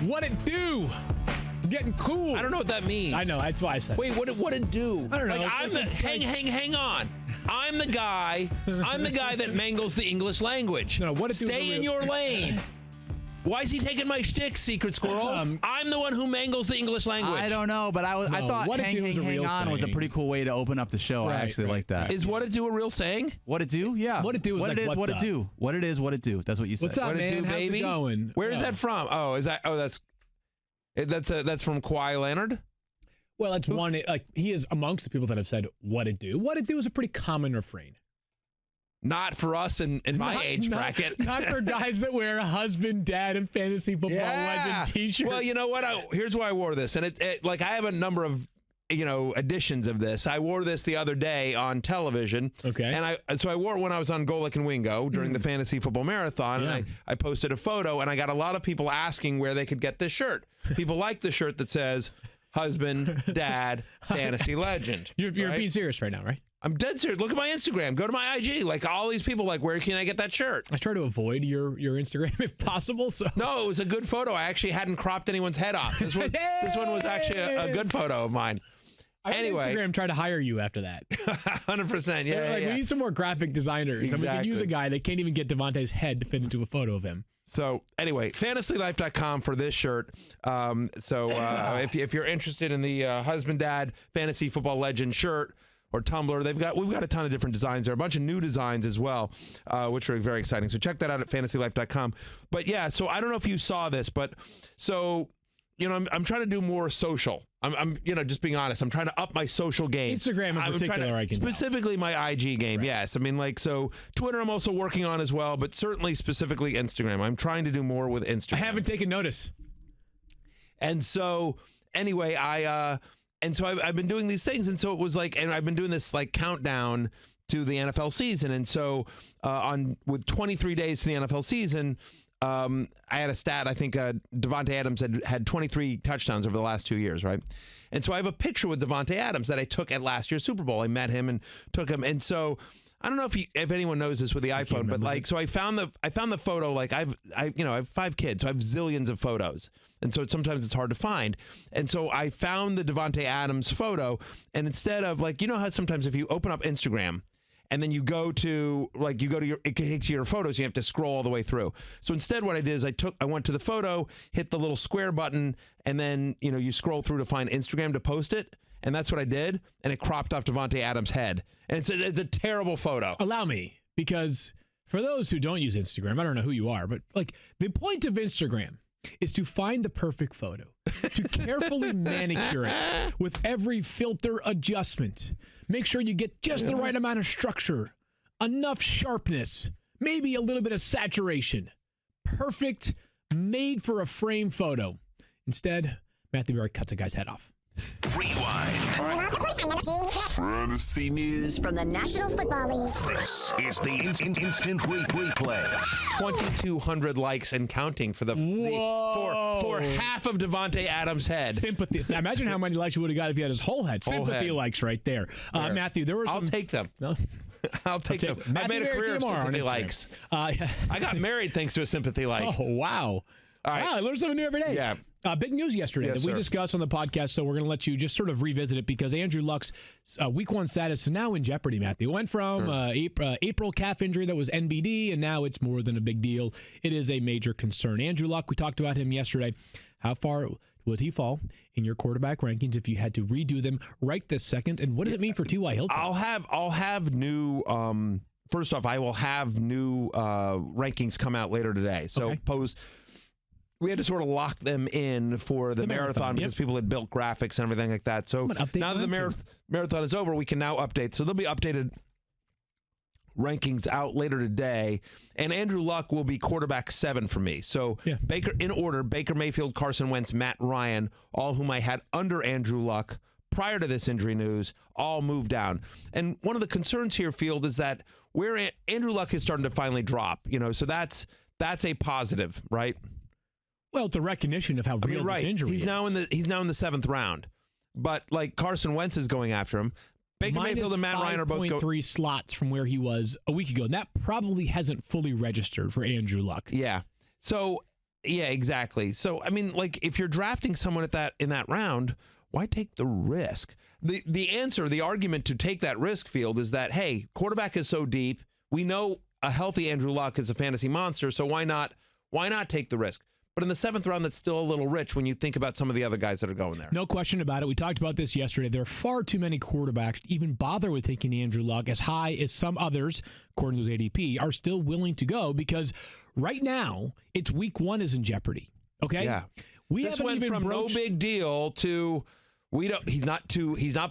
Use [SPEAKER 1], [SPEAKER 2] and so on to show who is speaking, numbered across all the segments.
[SPEAKER 1] What it do? Getting cool.
[SPEAKER 2] I don't know what that means.
[SPEAKER 1] I know. That's why I said.
[SPEAKER 2] Wait, what it do?
[SPEAKER 1] I don't know.
[SPEAKER 2] Like, hang on. I'm the guy that mangles the English language.
[SPEAKER 1] No, what it do?
[SPEAKER 2] Stay in your lane. Why is he taking my shtick, Secret Squirrel? I'm the one who mangles the English language.
[SPEAKER 3] I don't know, but I thought hang on was a pretty cool way to open up the show.
[SPEAKER 1] Right,
[SPEAKER 3] I actually like that.
[SPEAKER 2] Is what it do a real saying?
[SPEAKER 3] What it do? Yeah.
[SPEAKER 1] What it do is
[SPEAKER 3] what
[SPEAKER 1] like,
[SPEAKER 3] it is,
[SPEAKER 1] what's
[SPEAKER 3] what
[SPEAKER 1] up?
[SPEAKER 3] it do. What it is, what it do. That's what you said.
[SPEAKER 1] What's up,
[SPEAKER 2] What it
[SPEAKER 1] man?
[SPEAKER 2] do,
[SPEAKER 1] How's
[SPEAKER 2] baby?
[SPEAKER 1] it going?
[SPEAKER 2] Where is that from? That's from Kawhi Leonard?
[SPEAKER 1] Well, that's one. Like, he is amongst the people that have said what it do. What it do is a pretty common refrain.
[SPEAKER 2] Not for us in my age bracket.
[SPEAKER 1] Not for guys that wear a husband, dad, and fantasy football legend t-shirt.
[SPEAKER 2] Well, you know what? Here's why I wore this. And it like I have a number of, editions of this. I wore this the other day on television.
[SPEAKER 1] Okay.
[SPEAKER 2] And so I wore it when I was on Golic and Wingo during the fantasy football marathon.
[SPEAKER 1] Yeah.
[SPEAKER 2] And I posted a photo, and I got a lot of people asking where they could get this shirt. People like the shirt that says husband, dad, fantasy legend.
[SPEAKER 1] You're
[SPEAKER 2] right?
[SPEAKER 1] being serious right now, right?
[SPEAKER 2] I'm dead serious. Look at my Instagram. Go to my IG. Like, all these people, like, where can I get that shirt?
[SPEAKER 1] I try to avoid your Instagram if possible. So
[SPEAKER 2] No, it was a good photo. I actually hadn't cropped anyone's head off. This one was actually a good photo of mine. Anyway,
[SPEAKER 1] Instagram tried to hire you after that.
[SPEAKER 2] 100%. Yeah,
[SPEAKER 1] We need some more graphic designers.
[SPEAKER 2] Exactly.
[SPEAKER 1] And we can use a guy that can't even get Devontae's head to fit into a photo of him.
[SPEAKER 2] So anyway, fantasylife.com for this shirt. If you're interested in the husband, dad, fantasy football legend shirt or tumbler, we've got a ton of different designs there, a bunch of new designs as well, which are very exciting. So check that out at fantasylife.com. But yeah, so I don't know if you saw this, but so I'm trying to do more social. I'm just being honest. I'm trying to up my social game.
[SPEAKER 1] Instagram in particular, I can
[SPEAKER 2] specifically my IG game. Right. Yes, I mean, like, so Twitter I'm also working on as well, but certainly specifically Instagram. I'm trying to do more with Instagram.
[SPEAKER 1] I haven't taken notice.
[SPEAKER 2] And so anyway, I've been doing these things, and so it was like, and I've been doing this like countdown to the NFL season, and so with 23 days to the NFL season. I had a stat. I think Davante Adams had 23 touchdowns over the last 2 years, right? And so I have a picture with Davante Adams that I took at last year's Super Bowl. I met him and took him. And so I don't know if anyone knows this with the iPhone, but like, so I found the photo. Like I have 5 kids, so I have zillions of photos, and so sometimes it's hard to find. And so I found the Davante Adams photo, and instead of like, how sometimes if you open up Instagram. And then you go to your photos, you have to scroll all the way through. So instead what I did is I went to the photo, hit the little square button, and then, you scroll through to find Instagram to post it. And that's what I did. And it cropped off Davante Adams' head. And it's a terrible photo.
[SPEAKER 1] Allow me, because for those who don't use Instagram, I don't know who you are, but like the point of Instagram is to find the perfect photo, to carefully manicure it with every filter adjustment. Make sure you get just the right amount of structure, enough sharpness, maybe a little bit of saturation. Perfect, made for a frame photo. Instead, Matthew Berry cuts a guy's head off.
[SPEAKER 4] Rewind. Fantasy news
[SPEAKER 5] from the National Football League.
[SPEAKER 4] This is the instant replay.
[SPEAKER 2] 2,200 likes and counting for for half of Davante Adams' head.
[SPEAKER 1] Sympathy. Imagine how many likes you would have got if you had his whole head. Sympathy likes right there. Matthew, there were some...
[SPEAKER 2] I'll take them. No? I'll take them. I made a career of sympathy likes. I got married thanks to a sympathy like.
[SPEAKER 1] Oh, wow. All right. Wow, I learn something new every day.
[SPEAKER 2] Yeah.
[SPEAKER 1] Big news yesterday that we discussed on the podcast, so we're going to let you just sort of revisit it because Andrew Luck's Week 1 status is now in jeopardy, Matthew. It went from April calf injury that was NBD, and now it's more than a big deal. It is a major concern. Andrew Luck, we talked about him yesterday. How far would he fall in your quarterback rankings if you had to redo them right this second? And what does it mean for T.Y. Hilton?
[SPEAKER 2] I'll have new... first off, I will have new rankings come out later today. So we had to sort of lock them in for the marathon because people had built graphics and everything like that. So now that the marathon is over, we can now update. So there'll be updated rankings out later today. And Andrew Luck will be quarterback 7 for me. So Baker in order, Baker Mayfield, Carson Wentz, Matt Ryan, all whom I had under Andrew Luck prior to this injury news, all moved down. And one of the concerns here, Field, is that where Andrew Luck is starting to finally drop, so that's a positive, right?
[SPEAKER 1] Well, it's a recognition of how real this injury is.
[SPEAKER 2] He's now in the 7th round, but like Carson Wentz is going after him. Baker Mayfield and Matt Ryan are both
[SPEAKER 1] 5.3 slots from where he was a week ago, and that probably hasn't fully registered for Andrew Luck.
[SPEAKER 2] Yeah. So Yeah, exactly. So, I mean, like, if you're drafting someone in that round, why take the risk? The argument to take that risk, Field, is that, hey, quarterback is so deep. We know a healthy Andrew Luck is a fantasy monster, so why not take the risk? But in the 7th round, that's still a little rich when you think about some of the other guys that are going there.
[SPEAKER 1] No question about it. We talked about this yesterday. There are far too many quarterbacks to even bother with taking Andrew Luck as high as some others, according to his ADP, are still willing to go because right now, it's week 1 is in jeopardy. Okay?
[SPEAKER 2] Yeah. This went from no big deal to he's not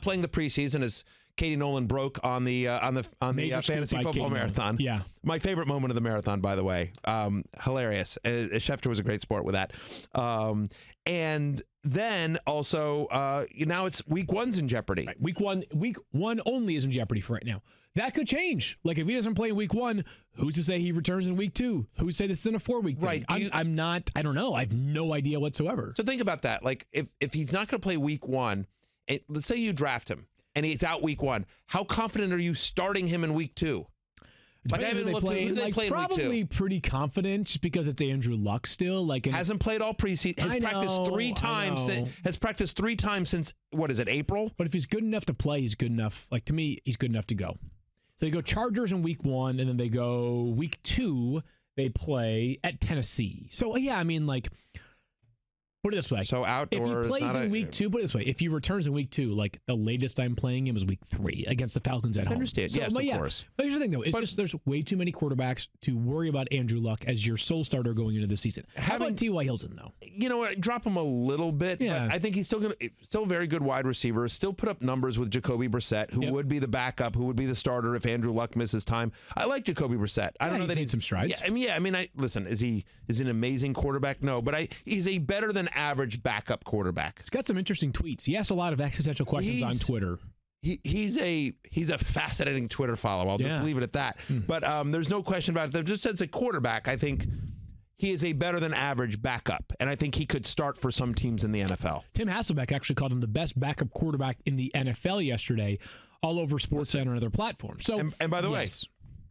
[SPEAKER 2] playing the preseason as Katie Nolan broke on the fantasy football marathon.
[SPEAKER 1] Yeah.
[SPEAKER 2] My favorite moment of the marathon, by the way. Hilarious. Schefter was a great sport with that. And then also, now it's week 1's in jeopardy.
[SPEAKER 1] Right. Week one only is in jeopardy for right now. That could change. Like if he doesn't play in week 1, who's to say he returns in week 2? Who's to say this is in a 4-week thing?
[SPEAKER 2] Right.
[SPEAKER 1] I don't know. I have no idea whatsoever.
[SPEAKER 2] So think about that. Like if he's not going to play week 1, let's say you draft him and he's out week 1, how confident are you starting him in week 2? Like I haven't looked at who they played in week 2.
[SPEAKER 1] Probably pretty confident just because it's Andrew Luck still. Like
[SPEAKER 2] hasn't played all preseason. Has practiced 3 times since what is it, April?
[SPEAKER 1] But if he's good enough to play, he's good enough. Like to me, he's good enough to go. So they go Chargers in week 1, and then they go week 2. They play at Tennessee. So yeah, I mean like. Put it this way.
[SPEAKER 2] So outdoors.
[SPEAKER 1] If he plays in week 2, put it this way. If he returns in week 2, like the latest I'm playing him is week 3 against the Falcons at home.
[SPEAKER 2] I understand.
[SPEAKER 1] So,
[SPEAKER 2] yes, of course.
[SPEAKER 1] But here's the thing, though. It's just there's way too many quarterbacks to worry about Andrew Luck as your sole starter going into the season. How about T.Y. Hilton, though?
[SPEAKER 2] You know what? Drop him a little bit.
[SPEAKER 1] Yeah.
[SPEAKER 2] But I think he's still a very good wide receiver. Still put up numbers with Jacoby Brissett, who would be the backup, who would be the starter if Andrew Luck misses time. I like Jacoby Brissett. I don't know that
[SPEAKER 1] he's made some strides.
[SPEAKER 2] Yeah, I mean, listen. Is he an amazing quarterback? No, but he's a better than average backup quarterback.
[SPEAKER 1] He's got some interesting tweets. He asks a lot of existential questions on Twitter.
[SPEAKER 2] He's a fascinating Twitter follow. I'll just leave it at that. But there's no question about it. Just as a quarterback, I think he is a better than average backup, and I think he could start for some teams in the NFL.
[SPEAKER 1] Tim Hasselbeck actually called him the best backup quarterback in the NFL yesterday, all over SportsCenter and other platforms. So,
[SPEAKER 2] and by the way,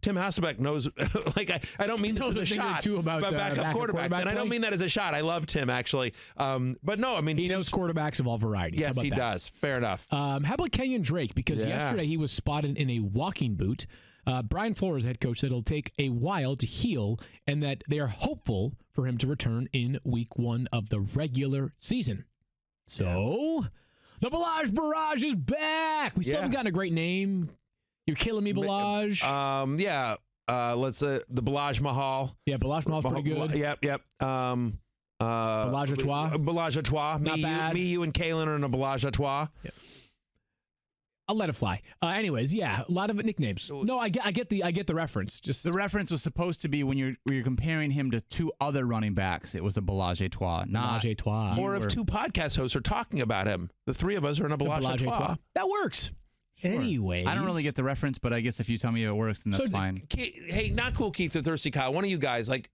[SPEAKER 2] Tim Hasselbeck knows, like, I don't mean this as a shot
[SPEAKER 1] too about
[SPEAKER 2] backup quarterbacks, and I don't mean that as a shot. I love Tim, actually. But no, I mean...
[SPEAKER 1] He knows quarterbacks of all varieties.
[SPEAKER 2] Yes, he does. Fair enough.
[SPEAKER 1] How about Kenyon Drake? Because yesterday he was spotted in a walking boot. Brian Flores, head coach, said it'll take a while to heal and that they are hopeful for him to return in week 1 of the regular season. So, the Balaj Barrage is back! We still haven't gotten a great name. You're killing me, Balaj.
[SPEAKER 2] The Balaj Mahal.
[SPEAKER 1] Yeah, Balaj Mahal's pretty good.
[SPEAKER 2] Yep.
[SPEAKER 1] Balaj Atois.
[SPEAKER 2] Balaj Atois.
[SPEAKER 1] Not bad.
[SPEAKER 2] Me, you, and Kaylin are in a Balaj Atois.
[SPEAKER 1] Yep. I'll let it fly. Anyways, a lot of nicknames. No, I get the reference. Just
[SPEAKER 3] the reference was supposed to be when you're comparing him to 2 other running backs. It was a Balaj Atois, not
[SPEAKER 1] Balaj Atois.
[SPEAKER 2] Or if 2 podcast hosts are talking about him, the 3 of us are in a Balaj Atois.
[SPEAKER 1] That works.
[SPEAKER 3] Sure.
[SPEAKER 1] Anyways.
[SPEAKER 3] I don't really get the reference, but I guess if you tell me it works, then that's fine.
[SPEAKER 2] Hey, not cool, Keith, the Thirsty Kyle. One of you guys, like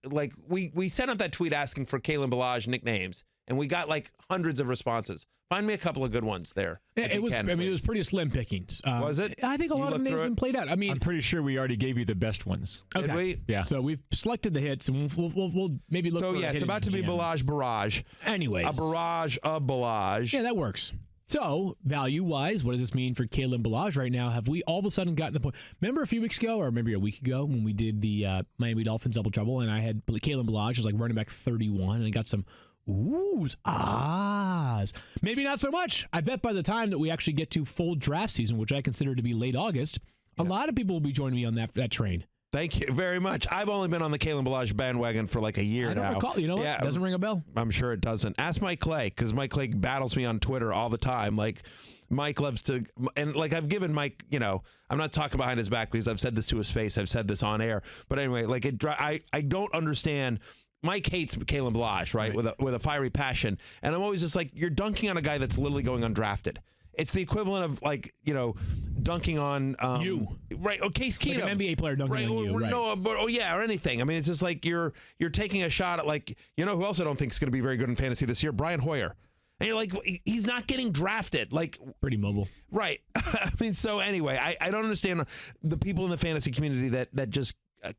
[SPEAKER 2] we sent out that tweet asking for Kalen Balaj nicknames, and we got like hundreds of responses. Find me a couple of good ones there.
[SPEAKER 1] It was pretty slim pickings.
[SPEAKER 2] Was it?
[SPEAKER 1] I think a lot of names have been played out. I mean,
[SPEAKER 5] I'm pretty sure we already gave you the best ones.
[SPEAKER 1] Okay.
[SPEAKER 2] Did we?
[SPEAKER 5] Yeah.
[SPEAKER 1] So we've selected the hits, and we'll maybe look for a
[SPEAKER 2] it's about to be Balaj Barrage.
[SPEAKER 1] Anyways.
[SPEAKER 2] A barrage of Balaj.
[SPEAKER 1] Yeah, that works. So, value-wise, what does this mean for Kalen Balaj right now? Have we all of a sudden gotten to the point? Remember a few weeks ago, or maybe a week ago, when we did the Miami Dolphins Double Trouble, and I had Kalen Balaj was like running back 31, and I got some oohs, ahs. Maybe not so much. I bet by the time that we actually get to full draft season, which I consider to be late August, a lot of people will be joining me on that train.
[SPEAKER 2] Thank you very much. I've only been on the Kalen Balaj bandwagon for like a year now.
[SPEAKER 1] I don't recall. You know what?
[SPEAKER 2] Yeah,
[SPEAKER 1] doesn't ring a bell.
[SPEAKER 2] I'm sure it doesn't. Ask Mike Clay, because Mike Clay battles me on Twitter all the time. Like, Mike loves to, and like I've given Mike, I'm not talking behind his back because I've said this to his face. I've said this on air. But anyway, like I don't understand. Mike hates Kalen Balaj, right? With a fiery passion. And I'm always just like, you're dunking on a guy that's literally going undrafted. It's the equivalent of like, dunking on
[SPEAKER 1] you.
[SPEAKER 2] Right. Okay, Case Keenum.
[SPEAKER 1] Like an NBA player dunking on you. Right.
[SPEAKER 2] No, or anything. I mean, it's just like you're taking a shot at like, who else I don't think is going to be very good in fantasy this year? Brian Hoyer. And you're like, he's not getting drafted. Like,
[SPEAKER 1] pretty mobile.
[SPEAKER 2] Right. I mean, so anyway, I don't understand the people in the fantasy community that just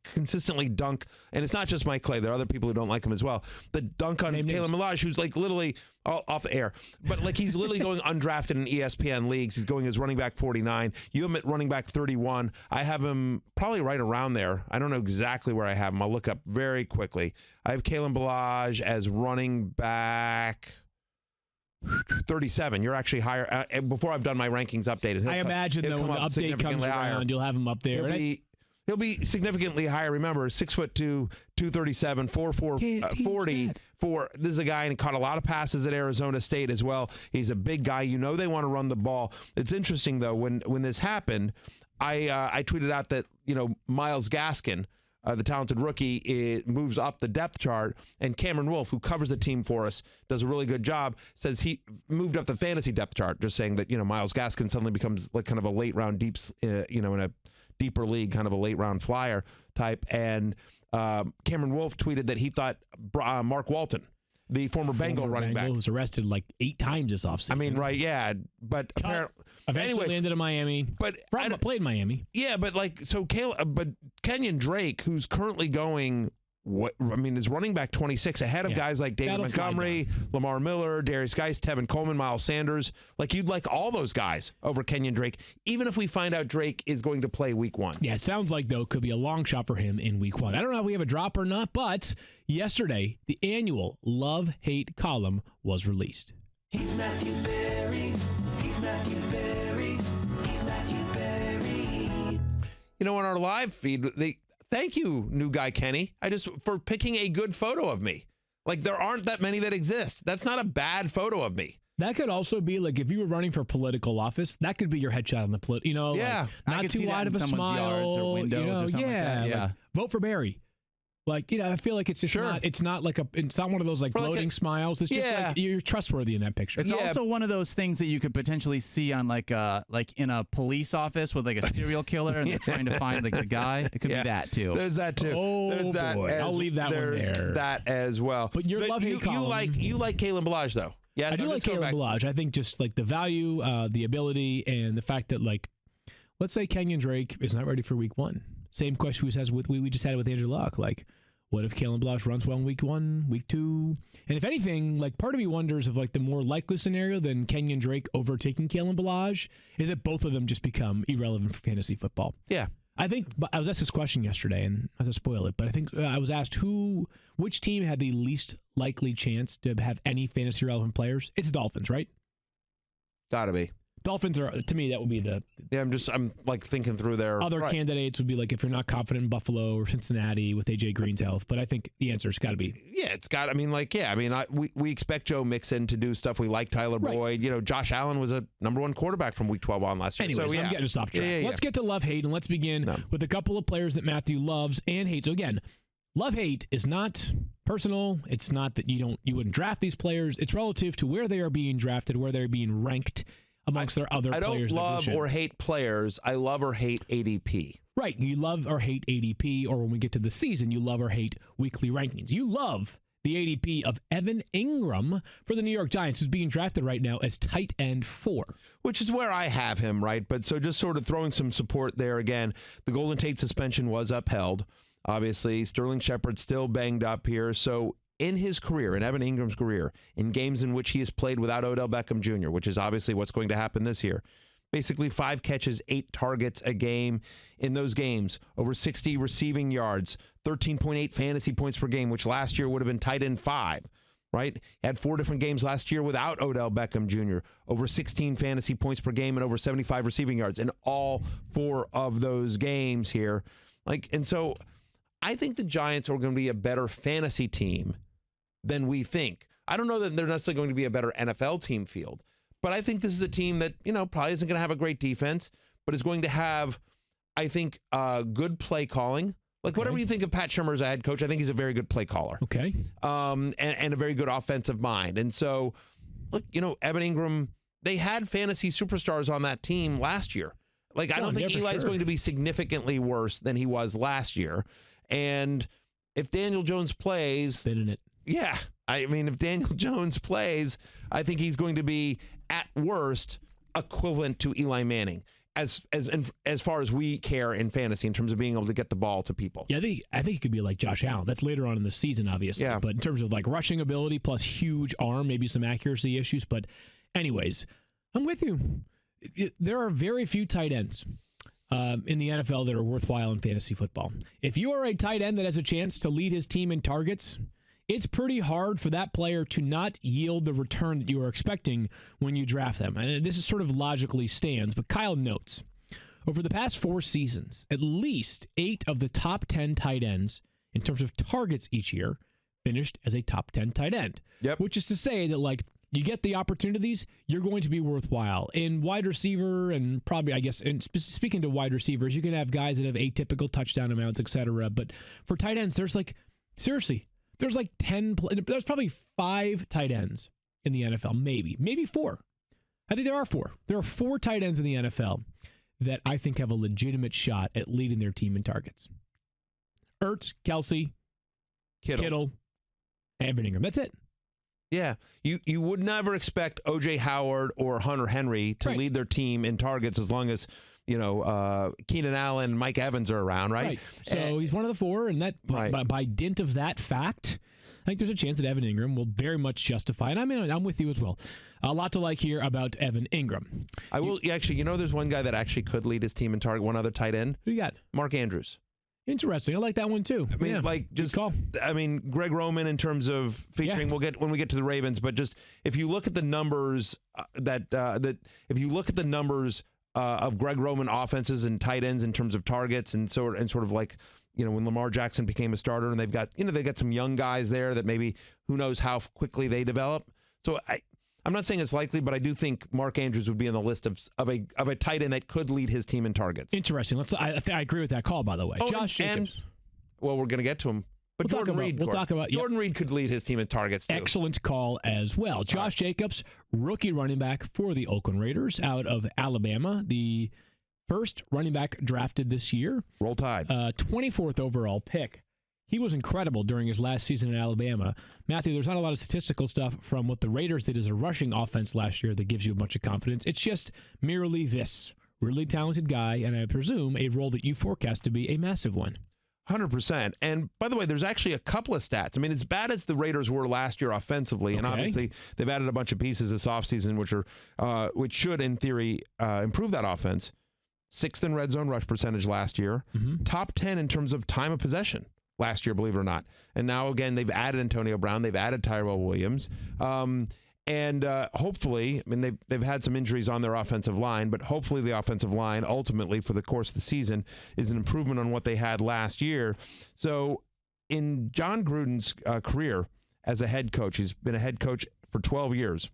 [SPEAKER 2] consistently dunk, and it's not just Mike Clay. There are other people who don't like him as well. The dunk on Kalen Ballage, who's like literally off the air, but like he's literally going undrafted in ESPN leagues. He's going as running back 49. You have him at running back 31. I have him probably right around there. I don't know exactly where I have him. I'll look up very quickly. I have Kalen Ballage as running back 37. You're actually higher. Before I've done my rankings updated,
[SPEAKER 1] I imagine though when the update comes around, you'll have him up there.
[SPEAKER 2] He'll be significantly higher. Remember, 6'2", 237, 4'4", 40. This is a guy who caught a lot of passes at Arizona State as well. He's a big guy. You know they want to run the ball. It's interesting though when this happened, I tweeted out that Myles Gaskin, the talented rookie, moves up the depth chart, and Cameron Wolfe, who covers the team for us, does a really good job, says he moved up the fantasy depth chart, just saying that, Myles Gaskin suddenly becomes like kind of a late round in a deeper league, kind of a late round flyer type. And Cameron Wolfe tweeted that he thought Mark Walton, the former Bengal running back,
[SPEAKER 1] was arrested like 8 times this offseason.
[SPEAKER 2] I mean, right, yeah, but apparently
[SPEAKER 1] eventually landed in Miami.
[SPEAKER 2] But
[SPEAKER 1] played in Miami.
[SPEAKER 2] Yeah, but but Kenyon Drake, who's currently going, is running back 26 ahead of guys like David Montgomery, Lamar Miller, Darius Geis, Tevin Coleman, Miles Sanders. Like, you'd like all those guys over Kenyon Drake, even if we find out Drake is going to play week 1.
[SPEAKER 1] Yeah, it sounds like, though, could be a long shot for him in week 1. I don't know if we have a drop or not, but yesterday, the annual Love-Hate column was released.
[SPEAKER 6] He's Matthew Berry. He's Matthew Berry. He's Matthew Berry.
[SPEAKER 2] On our live feed, thank you, new guy Kenny, for picking a good photo of me. Like, there aren't that many that exist. That's not a bad photo of me.
[SPEAKER 1] That could also be like if you were running for political office, that could be your headshot on the
[SPEAKER 2] yeah,
[SPEAKER 1] like, not too wide of a smile,
[SPEAKER 3] yards or windows or something like that. Yeah,
[SPEAKER 1] like, vote for Barry. Like, I feel like it's just not. It's not it's not one of those like gloating smiles. It's just like you're trustworthy in that picture.
[SPEAKER 3] It's also one of those things that you could potentially see on like in a police office with like a serial killer and they're trying to find like the guy. It could be that too.
[SPEAKER 2] There's that too.
[SPEAKER 1] Oh,
[SPEAKER 2] there's that
[SPEAKER 1] boy. I'll leave that one there.
[SPEAKER 2] There's that as well.
[SPEAKER 1] But your Love-Hate column.
[SPEAKER 2] You like Kalen Ballage though. Yes,
[SPEAKER 1] I do like Kalen Ballage. I think just like the value, the ability, and the fact that like, let's say Kenyon Drake is not ready for week 1. Same question we just had with Andrew Luck. Like, what if Kalen Ballage runs well in week 1, week 2? And if anything, like part of me wonders if like the more likely scenario than Kenyon Drake overtaking Kalen Ballage is that both of them just become irrelevant for fantasy football.
[SPEAKER 2] Yeah.
[SPEAKER 1] I think I was asked this question yesterday, and not to spoil it, but I think I was asked which team had the least likely chance to have any fantasy relevant players. It's the Dolphins, right?
[SPEAKER 2] Gotta be.
[SPEAKER 1] Dolphins are, to me, that would be the...
[SPEAKER 2] Yeah, I'm like thinking through their...
[SPEAKER 1] Other candidates would be like if you're not confident in Buffalo or Cincinnati with A.J. Green's health, but I think the answer's got to be...
[SPEAKER 2] Yeah, it's got... we expect Joe Mixon to do stuff. We like Tyler Boyd. Josh Allen was a number 1 quarterback from week 12 on last year.
[SPEAKER 1] Anyways,
[SPEAKER 2] so,
[SPEAKER 1] I'm getting us off track. Yeah. Let's get to love-hate, and let's begin with a couple of players that Matthew loves and hates. So again, love-hate is not personal. It's not that you wouldn't draft these players. It's relative to where they are being drafted, where they're being ranked amongst their other players.
[SPEAKER 2] I don't love or hate players. I love or hate ADP.
[SPEAKER 1] Right. You love or hate ADP, or when we get to the season, you love or hate weekly rankings. You love the ADP of Evan Engram for the New York Giants, who's being drafted right now as tight end 4.
[SPEAKER 2] Which is where I have him, right? But so just sort of throwing some support there again. The Golden Tate suspension was upheld. Obviously, Sterling Shepard's still banged up here. So in his career, in Evan Ingram's career, in games in which he has played without Odell Beckham Jr., which is obviously what's going to happen this year, basically 5 catches, 8 targets a game. In those games, over 60 receiving yards, 13.8 fantasy points per game, which last year would have been tight end 5, right? He had 4 different games last year without Odell Beckham Jr., over 16 fantasy points per game and over 75 receiving yards in all 4 of those games here. And so I think the Giants are going to be a better fantasy team than we think. I don't know that they're necessarily going to be a better NFL team field, but I think this is a team that, probably isn't going to have a great defense, but is going to have, I think, good play calling. Like, whatever you think of Pat Shurmur as a head coach, I think he's a very good play caller.
[SPEAKER 1] Okay.
[SPEAKER 2] And a very good offensive mind. And so, look, Evan Engram, they had fantasy superstars on that team last year. I don't think Eli's going to be significantly worse than he was last year. And if Daniel Jones plays...
[SPEAKER 1] Spinning it.
[SPEAKER 2] Yeah. If Daniel Jones plays, I think he's going to be, at worst, equivalent to Eli Manning. as far as we care in fantasy in terms of being able to get the ball to people.
[SPEAKER 1] Yeah, I think it could be like Josh Allen. That's later on in the season, obviously.
[SPEAKER 2] Yeah.
[SPEAKER 1] But in terms of like rushing ability plus huge arm, maybe some accuracy issues. But anyways, I'm with you. There are very few tight ends in the NFL that are worthwhile in fantasy football. If you are a tight end that has a chance to lead his team in targets, it's pretty hard for that player to not yield the return that you are expecting when you draft them. And this is sort of logically stands, but Kyle notes, over the past 4 seasons, at least 8 of the top 10 tight ends in terms of targets each year finished as a top 10 tight end.
[SPEAKER 2] Yep.
[SPEAKER 1] Which is to say that, like, you get the opportunities, you're going to be worthwhile. In wide receiver, and probably, I guess, and speaking to wide receivers, you can have guys that have atypical touchdown amounts, etc. But for tight ends, there's like, seriously, there's like 10, there's probably 5 tight ends in the NFL, maybe 4. I think there are 4. There are 4 tight ends in the NFL that I think have a legitimate shot at leading their team in targets. Ertz, Kelsey, Kittle, Evan Engram. That's it.
[SPEAKER 2] Yeah, you would never expect O.J. Howard or Hunter Henry to lead their team in targets as long as, Keenan Allen and Mike Evans are around, right?
[SPEAKER 1] So he's one of the 4, and that by dint of that fact, I think there's a chance that Evan Engram will very much justify. And I'm with you as well. A lot to like here about Evan Engram.
[SPEAKER 2] I will actually, there's one guy that actually could lead his team in target. One other tight end.
[SPEAKER 1] Who you got?
[SPEAKER 2] Mark Andrews.
[SPEAKER 1] Interesting. I like that one too.
[SPEAKER 2] I mean,
[SPEAKER 1] good call.
[SPEAKER 2] Greg Roman in terms of featuring. We'll get when we get to the Ravens, but just if you look at the numbers if you look at the numbers of Greg Roman offenses and tight ends in terms of targets and sort of like when Lamar Jackson became a starter and they've got some young guys there that maybe who knows how quickly they develop. So I'm not saying it's likely, but I do think Mark Andrews would be on the list of a tight end that could lead his team in targets.
[SPEAKER 1] Interesting. I agree with that call, by the way. Josh Jacobs.
[SPEAKER 2] We're going to get to him. But Jordan Reed. Jordan Reed could lead his team in targets too.
[SPEAKER 1] Excellent call as well. Josh Jacobs, rookie running back for the Oakland Raiders out of Alabama, the first running back drafted this year.
[SPEAKER 2] Roll Tide.
[SPEAKER 1] 24th overall pick. He was incredible during his last season in Alabama. Matthew, there's not a lot of statistical stuff from what the Raiders did as a rushing offense last year that gives you a bunch of confidence. It's just merely this really talented guy, and I presume a role that you forecast to be a massive one.
[SPEAKER 2] 100%. And by the way, there's actually a couple of stats. I mean, as bad as the Raiders were last year offensively, and obviously they've added a bunch of pieces this offseason, which should, in theory, improve that offense. 6th in red zone rush percentage last year. Mm-hmm. Top 10 in terms of time of possession last year, believe it or not. And now, again, they've added Antonio Brown. They've added Tyrell Williams. And hopefully, I mean, they've had some injuries on their offensive line, but hopefully the offensive line ultimately for the course of the season is an improvement on what they had last year. So in John Gruden's career as a head coach, he's been a head coach for 12 years.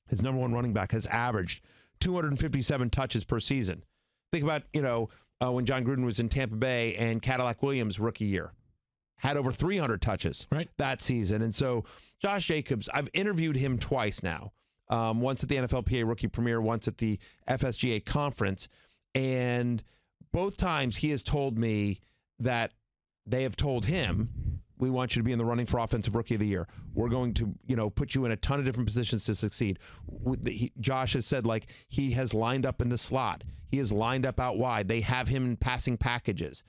[SPEAKER 2] His number one running back has averaged 257 touches per season. Think about, when John Gruden was in Tampa Bay and Cadillac Williams rookie year. Had over 300 touches that season. And so Josh Jacobs, I've interviewed him twice now, once at the NFLPA Rookie Premiere, once at the FSGA Conference. And both times he has told me that they have told him, we want you to be in the running for Offensive Rookie of the Year. We're going to, put you in a ton of different positions to succeed. Josh has said, he has lined up in the slot. He has lined up out wide. They have him in passing packages.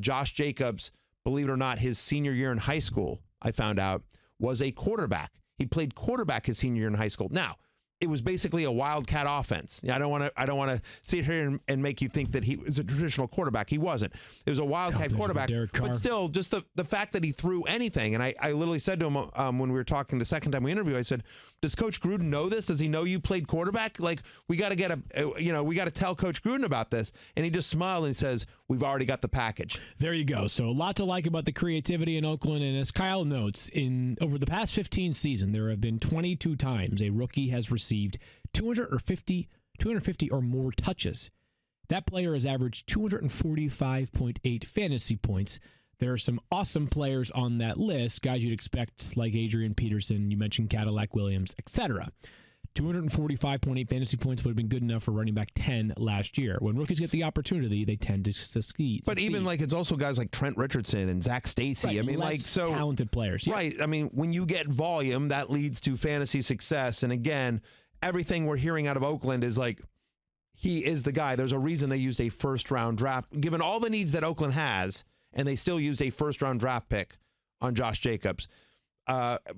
[SPEAKER 2] Josh Jacobs, believe it or not, his senior year in high school, I found out, was a quarterback. He played quarterback his senior year in high school. Now, it was basically a wildcat offense. I don't want to sit here and make you think that he was a traditional quarterback. He wasn't. It was a wildcat quarterback. But still, just the fact that he threw anything. And I literally said to him when we were talking the second time we interviewed, I said, does Coach Gruden know this? Does he know you played quarterback? We got to we got to tell Coach Gruden about this. And he just smiled and says, we've already got the package.
[SPEAKER 1] There you go. So a lot to like about the creativity in Oakland. And as Kyle notes, over the past 15 seasons, there have been 22 times a rookie has received 250 or more touches. That player has averaged 245.8 fantasy points. There are some awesome players on that list, guys you'd expect like Adrian Peterson, you mentioned Cadillac Williams, etc. 245.8 fantasy points would have been good enough for running back 10 last year. When rookies get the opportunity, they tend to succeed.
[SPEAKER 2] But even it's also guys like Trent Richardson and Zach Stacy.
[SPEAKER 1] Right, talented players. Yeah.
[SPEAKER 2] Right. I mean, when you get volume, that leads to fantasy success. And again, everything we're hearing out of Oakland is he is the guy. There's a reason they used a first-round draft, given all the needs that Oakland has, and they still used a first-round draft pick on Josh Jacobs.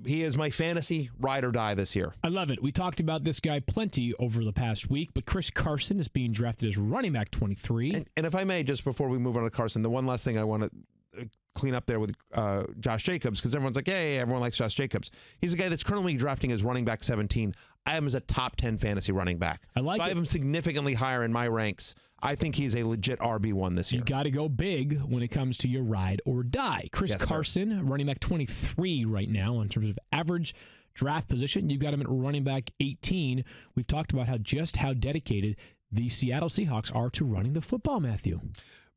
[SPEAKER 2] He is my fantasy ride or die this year.
[SPEAKER 1] I love it. We talked about this guy plenty over the past week, but Chris Carson is being drafted as running back 23.
[SPEAKER 2] And if I may, just before we move on to Carson, the one last thing I want to clean up there with Josh Jacobs, because everyone's like, hey, everyone likes Josh Jacobs. He's a guy that's currently drafting as running back 17. I have him as a top 10 fantasy running back.
[SPEAKER 1] I like
[SPEAKER 2] so
[SPEAKER 1] it.
[SPEAKER 2] I have him significantly higher in my ranks. I think he's a legit RB1 this year.
[SPEAKER 1] You got to go big when it comes to your ride or die. Chris Carson, running back 23 right now in terms of average draft position. You've got him at running back 18. We've talked about how dedicated the Seattle Seahawks are to running the football, Matthew.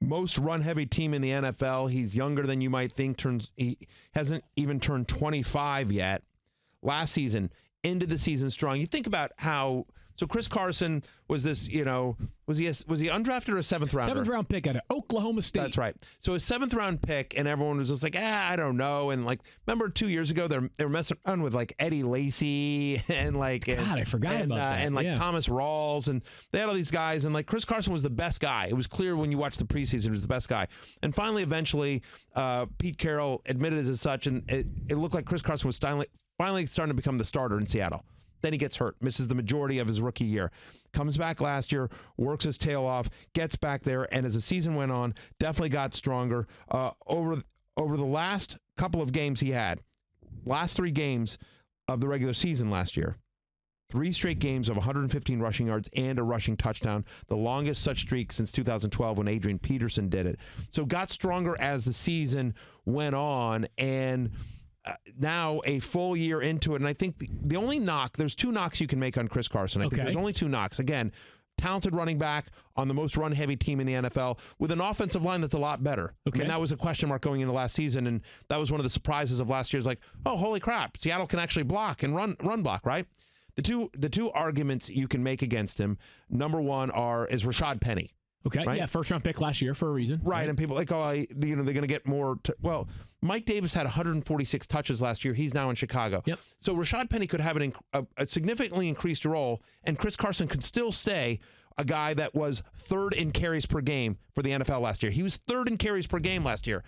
[SPEAKER 2] Most run-heavy team in the NFL. He's younger than you might think. He hasn't even turned 25 yet. Last season, into the season strong. You think about how. So Chris Carson was this. Was he undrafted or a seventh rounder?
[SPEAKER 1] Seventh round pick out of Oklahoma State.
[SPEAKER 2] That's right. So a seventh round pick, and everyone was just like, I don't know. And like, remember 2 years ago, they were messing around with like Eddie Lacy and like,
[SPEAKER 1] God, I forgot about that.
[SPEAKER 2] And like Thomas Rawls, and they had all these guys, and like Chris Carson was the best guy. It was clear when you watched the preseason, he was the best guy. And finally, eventually, Pete Carroll admitted as such, and it looked like Chris Carson was finally starting to become the starter in Seattle. Then he gets hurt, misses the majority of his rookie year. Comes back last year, works his tail off, gets back there, and as the season went on, definitely got stronger. Over the last couple of games he had, last 3 games of the regular season last year, 3 straight games of 115 rushing yards and a rushing touchdown, the longest such streak since 2012 when Adrian Peterson did it. So got stronger as the season went on, and now a full year into it, and I think the only knock, there's 2 knocks you can make on Chris Carson. I think there's only 2 knocks. Again, talented running back on the most run-heavy team in the NFL with an offensive line that's a lot better.
[SPEAKER 1] Okay.
[SPEAKER 2] I mean, that was a question mark going into last season, and that was one of the surprises of last year's like, oh, holy crap, Seattle can actually block and run block, right? The two arguments you can make against him, number one is Rashad Penny.
[SPEAKER 1] Okay,
[SPEAKER 2] right?
[SPEAKER 1] Yeah, first-round pick last year for a reason.
[SPEAKER 2] Right, and people like, they're going to get more. Well, Mike Davis had 146 touches last year. He's now in Chicago.
[SPEAKER 1] Yep.
[SPEAKER 2] So Rashad Penny could have a significantly increased role, and Chris Carson could still stay a guy that was 3rd in carries per game for the NFL last year. He was 3rd in carries per game last year.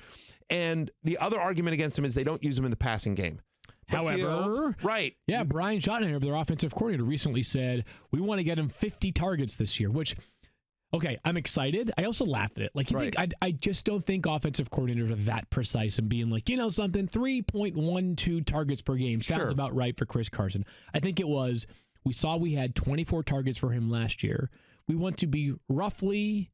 [SPEAKER 2] And the other argument against him is they don't use him in the passing game.
[SPEAKER 1] However,
[SPEAKER 2] right.
[SPEAKER 1] Yeah, Brian Schottenheimer, their offensive coordinator, recently said, we want to get him 50 targets this year, which... Okay, I'm excited. I also laugh at it. Like, you think I just don't think offensive coordinators are that precise and being like, 3.12 targets per game sounds about right for Chris Carson. I think it was, we had 24 targets for him last year. We want to be roughly,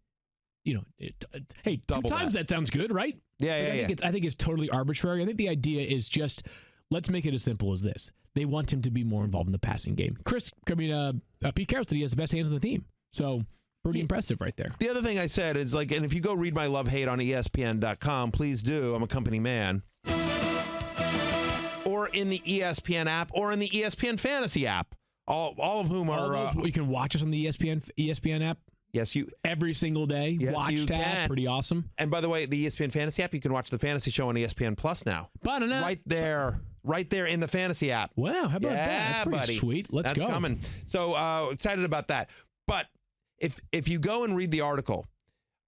[SPEAKER 1] hey,
[SPEAKER 2] double
[SPEAKER 1] 2 times that sounds good, right?
[SPEAKER 2] Yeah,
[SPEAKER 1] I think it's totally arbitrary. I think the idea is just, let's make it as simple as this. They want him to be more involved in the Passing game. Pete Carroll said he has the best hands on the team. So... pretty impressive right there.
[SPEAKER 2] The other thing I said is like, and if you go read my love-hate on ESPN.com, please do. I'm a company man. Or in the ESPN app, or in the ESPN Fantasy app. All of whom are...
[SPEAKER 1] you can watch us on the ESPN app.
[SPEAKER 2] Yes, you...
[SPEAKER 1] Every single day.
[SPEAKER 2] Yes,
[SPEAKER 1] watch
[SPEAKER 2] you
[SPEAKER 1] tab.
[SPEAKER 2] can.
[SPEAKER 1] Pretty awesome.
[SPEAKER 2] And by the way, the ESPN Fantasy app, you can watch the fantasy show on ESPN Plus now. Right there in the fantasy app.
[SPEAKER 1] Wow, how about that? That's pretty
[SPEAKER 2] buddy.
[SPEAKER 1] Sweet. Let's go.
[SPEAKER 2] That's coming. So excited about that. But if you go and read the article,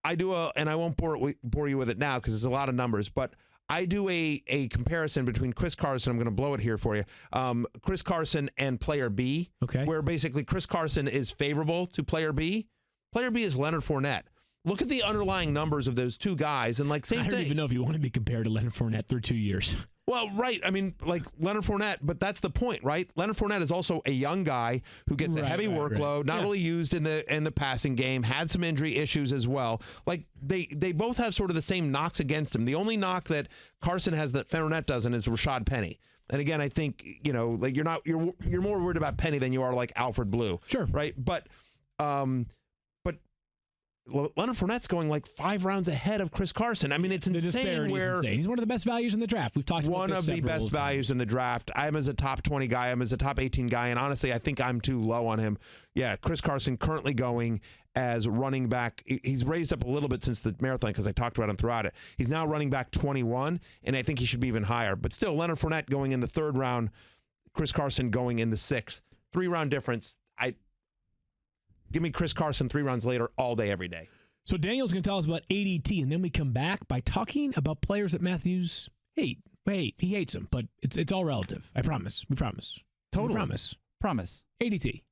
[SPEAKER 2] I do and I won't bore you with it now because there's a lot of numbers, but I do a comparison between Chris Carson. I'm going to blow it here for you. Chris Carson and player B.
[SPEAKER 1] Okay.
[SPEAKER 2] Where basically Chris Carson is favorable to player B. Player B is Leonard Fournette. Look at the underlying numbers of those 2 guys, and like same thing.
[SPEAKER 1] I don't even know if you want to be compared to Leonard Fournette through 2 years.
[SPEAKER 2] Well, right. I mean, like Leonard Fournette, but that's the point, right? Leonard Fournette is also a young guy who gets a heavy workload, not really used in the passing game, had some injury issues as well. Like they both have sort of the same knocks against him. The only knock that Carson has that Fournette doesn't is Rashad Penny. And again, I think, like you're more worried about Penny than you are like Alfred Blue.
[SPEAKER 1] Sure.
[SPEAKER 2] Right? But Leonard Fournette's going like 5 rounds ahead of Chris Carson. I mean, it's insane.
[SPEAKER 1] The disparity is insane. He's one of the best values in the draft. We've talked about this
[SPEAKER 2] one of the best values in the draft. I'm as a top 20 guy. I'm as a top 18 guy. And honestly, I think I'm too low on him. Yeah, Chris Carson currently going as running back. He's raised up a little bit since the marathon because I talked about him throughout it. He's now running back 21, and I think he should be even higher. But still, Leonard Fournette going in the 3rd round, Chris Carson going in the 6th. 3-round difference. Give me Chris Carson 3 rounds later all day, every day.
[SPEAKER 1] So Daniel's going to tell us about ADT, and then we come back by talking about players that Matthews hate. Wait, he hates them, but it's all relative. I promise. We promise.
[SPEAKER 3] Totally.
[SPEAKER 1] We
[SPEAKER 3] Promise.
[SPEAKER 1] ADT.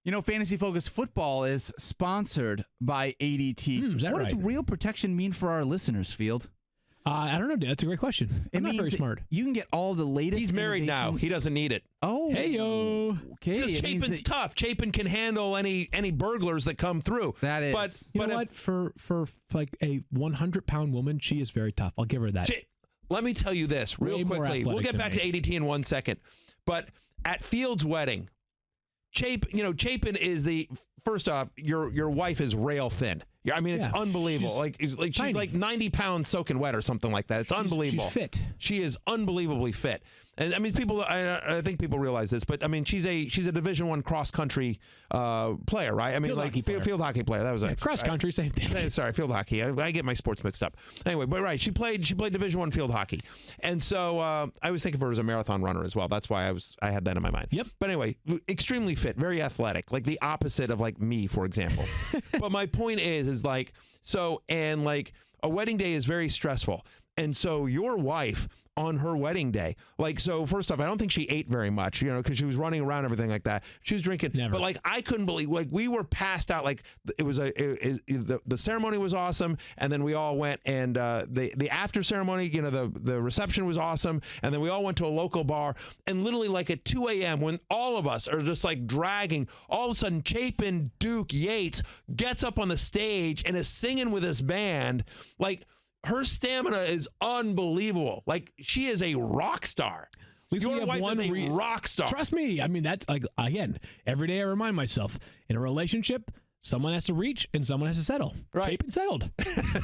[SPEAKER 3] You know, Fantasy Focus Football is sponsored by ADT.
[SPEAKER 1] Is that
[SPEAKER 3] what
[SPEAKER 1] right?
[SPEAKER 3] does real protection mean for our listeners, Field?
[SPEAKER 1] I don't know. That's a great question. I'm not very smart.
[SPEAKER 3] You can get all the latest.
[SPEAKER 2] He's married now. He doesn't need it.
[SPEAKER 3] Oh,
[SPEAKER 1] Hey, yo.
[SPEAKER 3] Okay,
[SPEAKER 2] Because
[SPEAKER 3] it means
[SPEAKER 2] Chapin's
[SPEAKER 3] that-
[SPEAKER 2] tough. Chapin can handle any burglars that come through.
[SPEAKER 3] That is.
[SPEAKER 2] But
[SPEAKER 1] You know
[SPEAKER 2] if-
[SPEAKER 1] what? For like a 100-pound woman, she is very tough. I'll give her that.
[SPEAKER 2] Let me tell you this real
[SPEAKER 1] Way more
[SPEAKER 2] quickly. We'll
[SPEAKER 1] athletic
[SPEAKER 2] get
[SPEAKER 1] than
[SPEAKER 2] back
[SPEAKER 1] me.
[SPEAKER 2] to ADT in 1 second. But at Field's wedding, Chapin is first off, your wife is rail thin. I mean, it's
[SPEAKER 1] Yeah,
[SPEAKER 2] unbelievable.
[SPEAKER 1] she's
[SPEAKER 2] She's
[SPEAKER 1] tiny.
[SPEAKER 2] like 90 pounds soaking wet or something like that. It's unbelievable.
[SPEAKER 1] She's fit.
[SPEAKER 2] She is unbelievably fit. And I mean, I think people realize this, but I mean, she's a Division I cross country player, right? I mean,
[SPEAKER 1] Field hockey player.
[SPEAKER 2] field hockey player. That was
[SPEAKER 1] Cross country, same thing.
[SPEAKER 2] Sorry, field hockey. I get my sports mixed up. Anyway, but right, she played Division I field hockey, and so I was thinking of her as a marathon runner as well. That's why I had that in my mind.
[SPEAKER 1] Yep.
[SPEAKER 2] But anyway, extremely fit, very athletic, like the opposite of like me, for example. But my point is like so, and like a wedding day is very stressful, and so your wife on her wedding day, like, so first off, I don't think she ate very much, because she was running around, everything like that. She was drinking,
[SPEAKER 1] Never.
[SPEAKER 2] but like I couldn't believe, like we were passed out. Like it was the ceremony was awesome, and then we all went and the after ceremony, the reception was awesome, and then we all went to a local bar, and literally like at 2 a.m. when all of us are just like dragging, all of a sudden Chapin Duke Yates gets up on the stage and is singing with his band, like. Her stamina is unbelievable. Like, she is a rock star.
[SPEAKER 1] least we
[SPEAKER 2] Your
[SPEAKER 1] have
[SPEAKER 2] wife
[SPEAKER 1] one
[SPEAKER 2] is a rock star.
[SPEAKER 1] Trust me. I mean, that's like, again, every day I remind myself in a relationship, someone has to reach and someone has to settle.
[SPEAKER 2] Right.
[SPEAKER 1] Chapin settled.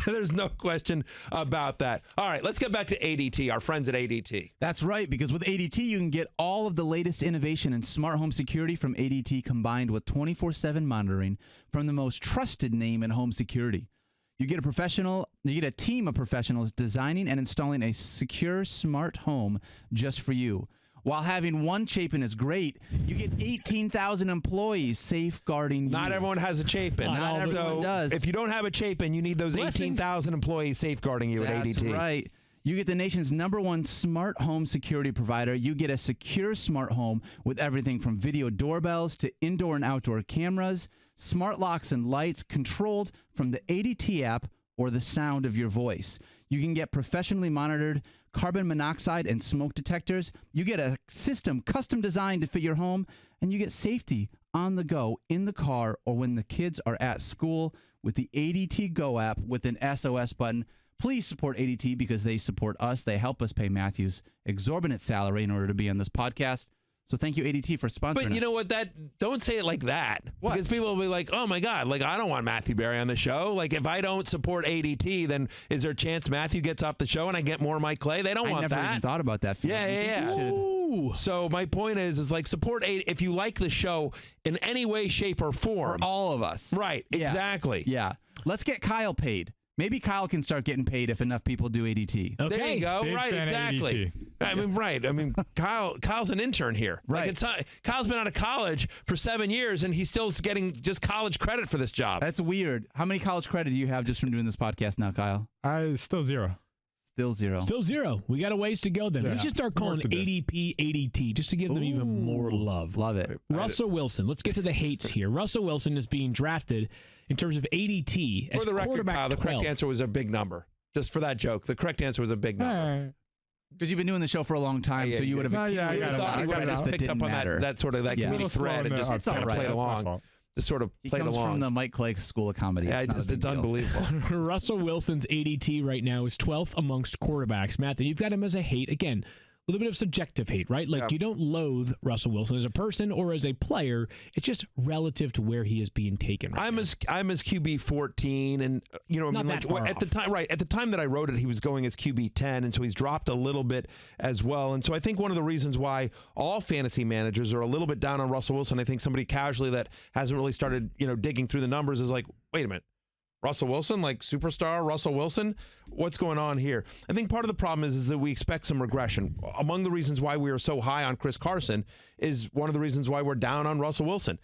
[SPEAKER 2] There's no question about that. All right, let's get back to ADT, our friends at ADT.
[SPEAKER 3] That's right, because with ADT, you can get all of the latest innovation in smart home security from ADT combined with 24/7 monitoring from the most trusted name in home security. You get a team of professionals designing and installing a secure smart home just for you. While having one Chapin is great, you get 18,000 employees safeguarding you.
[SPEAKER 2] Not everyone has a Chapin.
[SPEAKER 3] Not everyone does.
[SPEAKER 2] If you don't have a Chapin, you need those
[SPEAKER 1] Blessings.
[SPEAKER 2] 18,000 employees safeguarding you at ADT.
[SPEAKER 3] That's right. You get the nation's #1 smart home security provider. You get a secure smart home with everything from video doorbells to indoor and outdoor cameras, smart locks and lights controlled from the ADT app or the sound of your voice. You can get professionally monitored carbon monoxide and smoke detectors. You get a system custom designed to fit your home, and you get safety on the go in the car or when the kids are at school with the ADT Go app with an SOS button. Please support ADT because they support us. They help us pay Matthew's exorbitant salary in order to be on this podcast. So thank you, ADT, for sponsoring
[SPEAKER 2] But you
[SPEAKER 3] us.
[SPEAKER 2] know what? Don't say it like that.
[SPEAKER 3] What?
[SPEAKER 2] Because people will be like, oh my God, like I don't want Matthew Berry on the show. Like if I don't support ADT, then is there a chance Matthew gets off the show and I get more Mike Clay? They don't
[SPEAKER 3] I
[SPEAKER 2] want
[SPEAKER 3] never
[SPEAKER 2] that.
[SPEAKER 3] even thought about that. Phil.
[SPEAKER 2] Yeah,
[SPEAKER 3] You
[SPEAKER 2] yeah,
[SPEAKER 3] think
[SPEAKER 2] yeah.
[SPEAKER 3] we should-
[SPEAKER 2] So my point is like support if you like the show in any way, shape, or form.
[SPEAKER 3] For all of us.
[SPEAKER 2] Right,
[SPEAKER 3] Yeah.
[SPEAKER 2] exactly.
[SPEAKER 3] Yeah. Let's get Kyle paid. Maybe Kyle can start getting paid if enough people do ADT.
[SPEAKER 1] Okay.
[SPEAKER 2] There you go.
[SPEAKER 5] Big
[SPEAKER 2] Right,
[SPEAKER 5] fan of
[SPEAKER 2] exactly.
[SPEAKER 5] ADT.
[SPEAKER 2] I mean, Kyle's an intern here.
[SPEAKER 3] Right.
[SPEAKER 2] Like Kyle's been out of college for 7 years, and he's still getting just college credit for this job.
[SPEAKER 3] That's weird. How many college credit do you have just from doing this podcast now, Kyle?
[SPEAKER 5] Still zero.
[SPEAKER 3] Still zero.
[SPEAKER 1] Still zero. We got a ways to go then.
[SPEAKER 5] Yeah.
[SPEAKER 1] We should start calling
[SPEAKER 5] Work to do.
[SPEAKER 1] ADP ADT just to give them even more love.
[SPEAKER 3] Love it.
[SPEAKER 1] Russell Wilson. Let's get to the hates here. Russell Wilson is being drafted in terms of ADT as
[SPEAKER 2] For the record,
[SPEAKER 1] quarterback
[SPEAKER 2] Kyle, the
[SPEAKER 1] 12.
[SPEAKER 2] correct answer was a big number. Just for that joke, the correct answer was a big number.
[SPEAKER 3] Because you've been doing the show for a long time,
[SPEAKER 2] Yeah,
[SPEAKER 3] so you
[SPEAKER 2] yeah.
[SPEAKER 3] would have
[SPEAKER 5] No, yeah, I
[SPEAKER 2] You
[SPEAKER 5] got it.
[SPEAKER 2] thought he
[SPEAKER 5] I
[SPEAKER 2] would
[SPEAKER 5] got
[SPEAKER 2] have
[SPEAKER 5] it
[SPEAKER 2] just
[SPEAKER 5] out.
[SPEAKER 2] picked up on that sort of that
[SPEAKER 3] Yeah.
[SPEAKER 2] comedic thread and just
[SPEAKER 3] It's
[SPEAKER 2] kind
[SPEAKER 3] all
[SPEAKER 2] of
[SPEAKER 3] right.
[SPEAKER 2] played
[SPEAKER 3] That's my
[SPEAKER 2] along.
[SPEAKER 5] fault.
[SPEAKER 2] Just sort of
[SPEAKER 3] He
[SPEAKER 2] played
[SPEAKER 3] comes
[SPEAKER 2] along.
[SPEAKER 3] from the Mike Clay School of Comedy.
[SPEAKER 2] Yeah,
[SPEAKER 3] It's not a big
[SPEAKER 2] it's
[SPEAKER 3] deal.
[SPEAKER 2] unbelievable.
[SPEAKER 1] Russell Wilson's ADT right now is 12th amongst quarterbacks. Matthew, you've got him as a hate. Again, a little bit of subjective hate, right? Like you don't loathe Russell Wilson as a person or as a player. It's just relative to where he is being taken. Right
[SPEAKER 2] I'm
[SPEAKER 1] now.
[SPEAKER 2] as QB 14, and I
[SPEAKER 1] Not
[SPEAKER 2] mean,
[SPEAKER 1] that far
[SPEAKER 2] at the
[SPEAKER 1] off.
[SPEAKER 2] time, right at the time that I wrote it, he was going as QB 10, and so he's dropped a little bit as well. And so I think one of the reasons why all fantasy managers are a little bit down on Russell Wilson, I think somebody casually that hasn't really started digging through the numbers is like, wait a minute. Russell Wilson, like superstar Russell Wilson? What's going on here? I think part of the problem is that we expect some regression. Among the reasons why we are so high on Chris Carson is one of the reasons why we're down on Russell Wilson.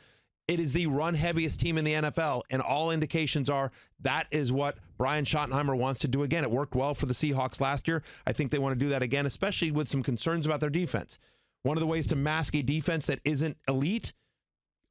[SPEAKER 2] It is the run heaviest team in the NFL, and all indications are that is what Brian Schottenheimer wants to do again. It worked well for the Seahawks last year. I think they want to do that again, especially with some concerns about their defense. One of the ways to mask a defense that isn't elite,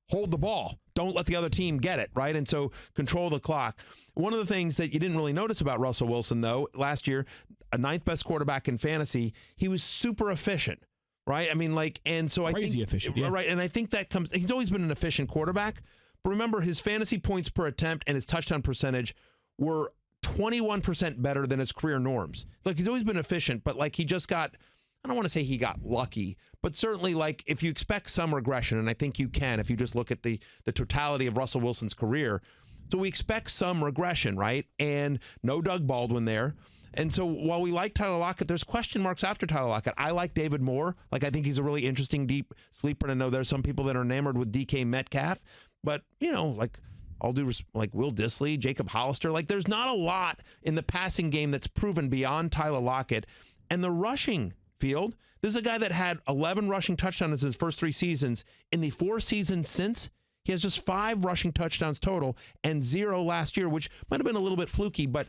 [SPEAKER 2] hold the ball. Don't let the other team get it, right? And so control the clock. One of the things that you didn't really notice about Russell Wilson, though, last year, a 9th best quarterback in fantasy, he was super efficient, right? I mean, and so
[SPEAKER 1] Crazy
[SPEAKER 2] I think
[SPEAKER 1] efficient, yeah.
[SPEAKER 2] right, and I think that comes. He's always been an efficient quarterback, but remember his fantasy points per attempt and his touchdown percentage were 21% better than his career norms. He's always been efficient, but he just got. I don't want to say he got lucky, but certainly if you expect some regression, and I think you can if you just look at the totality of Russell Wilson's career. So we expect some regression, right? And no Doug Baldwin there. And so while we like Tyler Lockett, there's question marks after Tyler Lockett. I like David Moore. I think he's a really interesting deep sleeper. And I know there's some people that are enamored with DK Metcalf, but I'll do Will Dissly, Jacob Hollister. There's not a lot in the passing game that's proven beyond Tyler Lockett. And the rushing field, this is a guy that had 11 rushing touchdowns in his first 3 seasons. In the 4 seasons since, he has just 5 rushing touchdowns total and 0 last year, which might have been a little bit fluky, but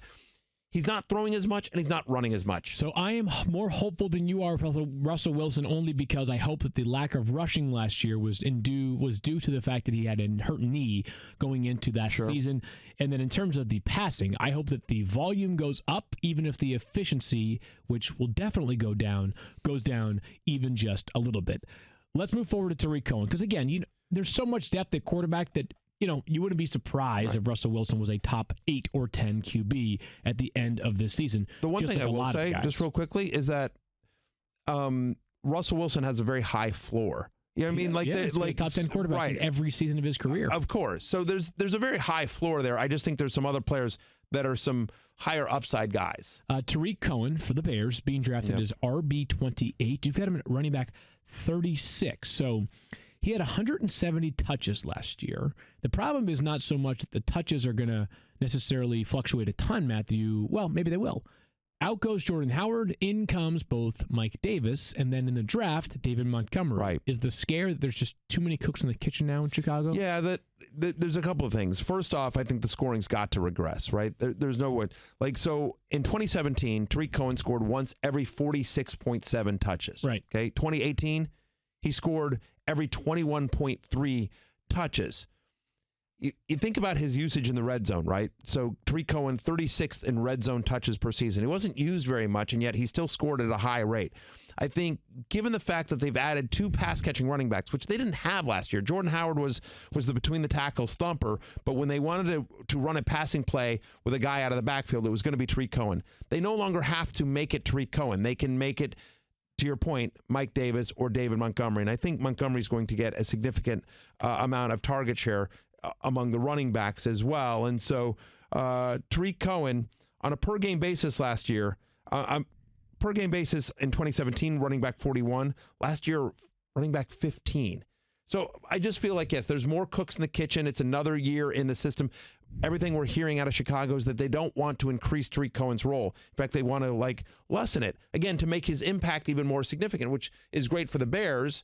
[SPEAKER 2] he's not throwing as much and he's not running as much.
[SPEAKER 1] So I am more hopeful than you are for Russell Wilson, only because I hope that the lack of rushing last year was due to the fact that he had a hurt knee going into that season. And then in terms of the passing, I hope that the volume goes up, even if the efficiency, which will definitely go down, goes down even just a little bit. Let's move forward to Tarik Cohen, because again, there's so much depth at quarterback that you wouldn't be surprised if Russell Wilson was a top 8 or 10 QB at the end of this season.
[SPEAKER 2] The one thing I will say, just real quickly, is that Russell Wilson has a very high floor. You know what I mean?
[SPEAKER 1] He's a top 10 quarterback in every season of his career.
[SPEAKER 2] Of course. So there's a very high floor there. I just think there's some other players that are some higher upside guys.
[SPEAKER 1] Tarik Cohen for the Bears being drafted as RB28. You've got him at running back 36. So he had 170 touches last year. The problem is not so much that the touches are going to necessarily fluctuate a ton, Matthew. Well, maybe they will. Out goes Jordan Howard. In comes both Mike Davis. And then in the draft, David Montgomery.
[SPEAKER 2] Right.
[SPEAKER 1] Is the scare that there's just too many cooks in the kitchen now in Chicago?
[SPEAKER 2] Yeah, there's a couple of things. First off, I think the scoring's got to regress, right? There's no way. So in 2017, Tarik Cohen scored once every 46.7 touches.
[SPEAKER 1] Right.
[SPEAKER 2] Okay. 2018, he scored every 21.3 touches. You think about his usage in the red zone, right? So Tarik Cohen, 36th in red zone touches per season. He wasn't used very much, and yet he still scored at a high rate. I think given the fact that they've added 2 pass-catching running backs, which they didn't have last year. Jordan Howard was the between-the-tackles thumper, but when they wanted to run a passing play with a guy out of the backfield, it was going to be Tarik Cohen. They no longer have to make it Tarik Cohen. They can make it, to your point, Mike Davis or David Montgomery. And I think Montgomery's going to get a significant amount of target share among the running backs as well. And so Tarik Cohen, on a per-game basis last year, per-game basis in 2017, running back 41. Last year, running back 15. So I just feel like, yes, there's more cooks in the kitchen. It's another year in the system. Everything we're hearing out of Chicago is that they don't want to increase Tarik Cohen's role. In fact, they want to lessen it, again, to make his impact even more significant, which is great for the Bears,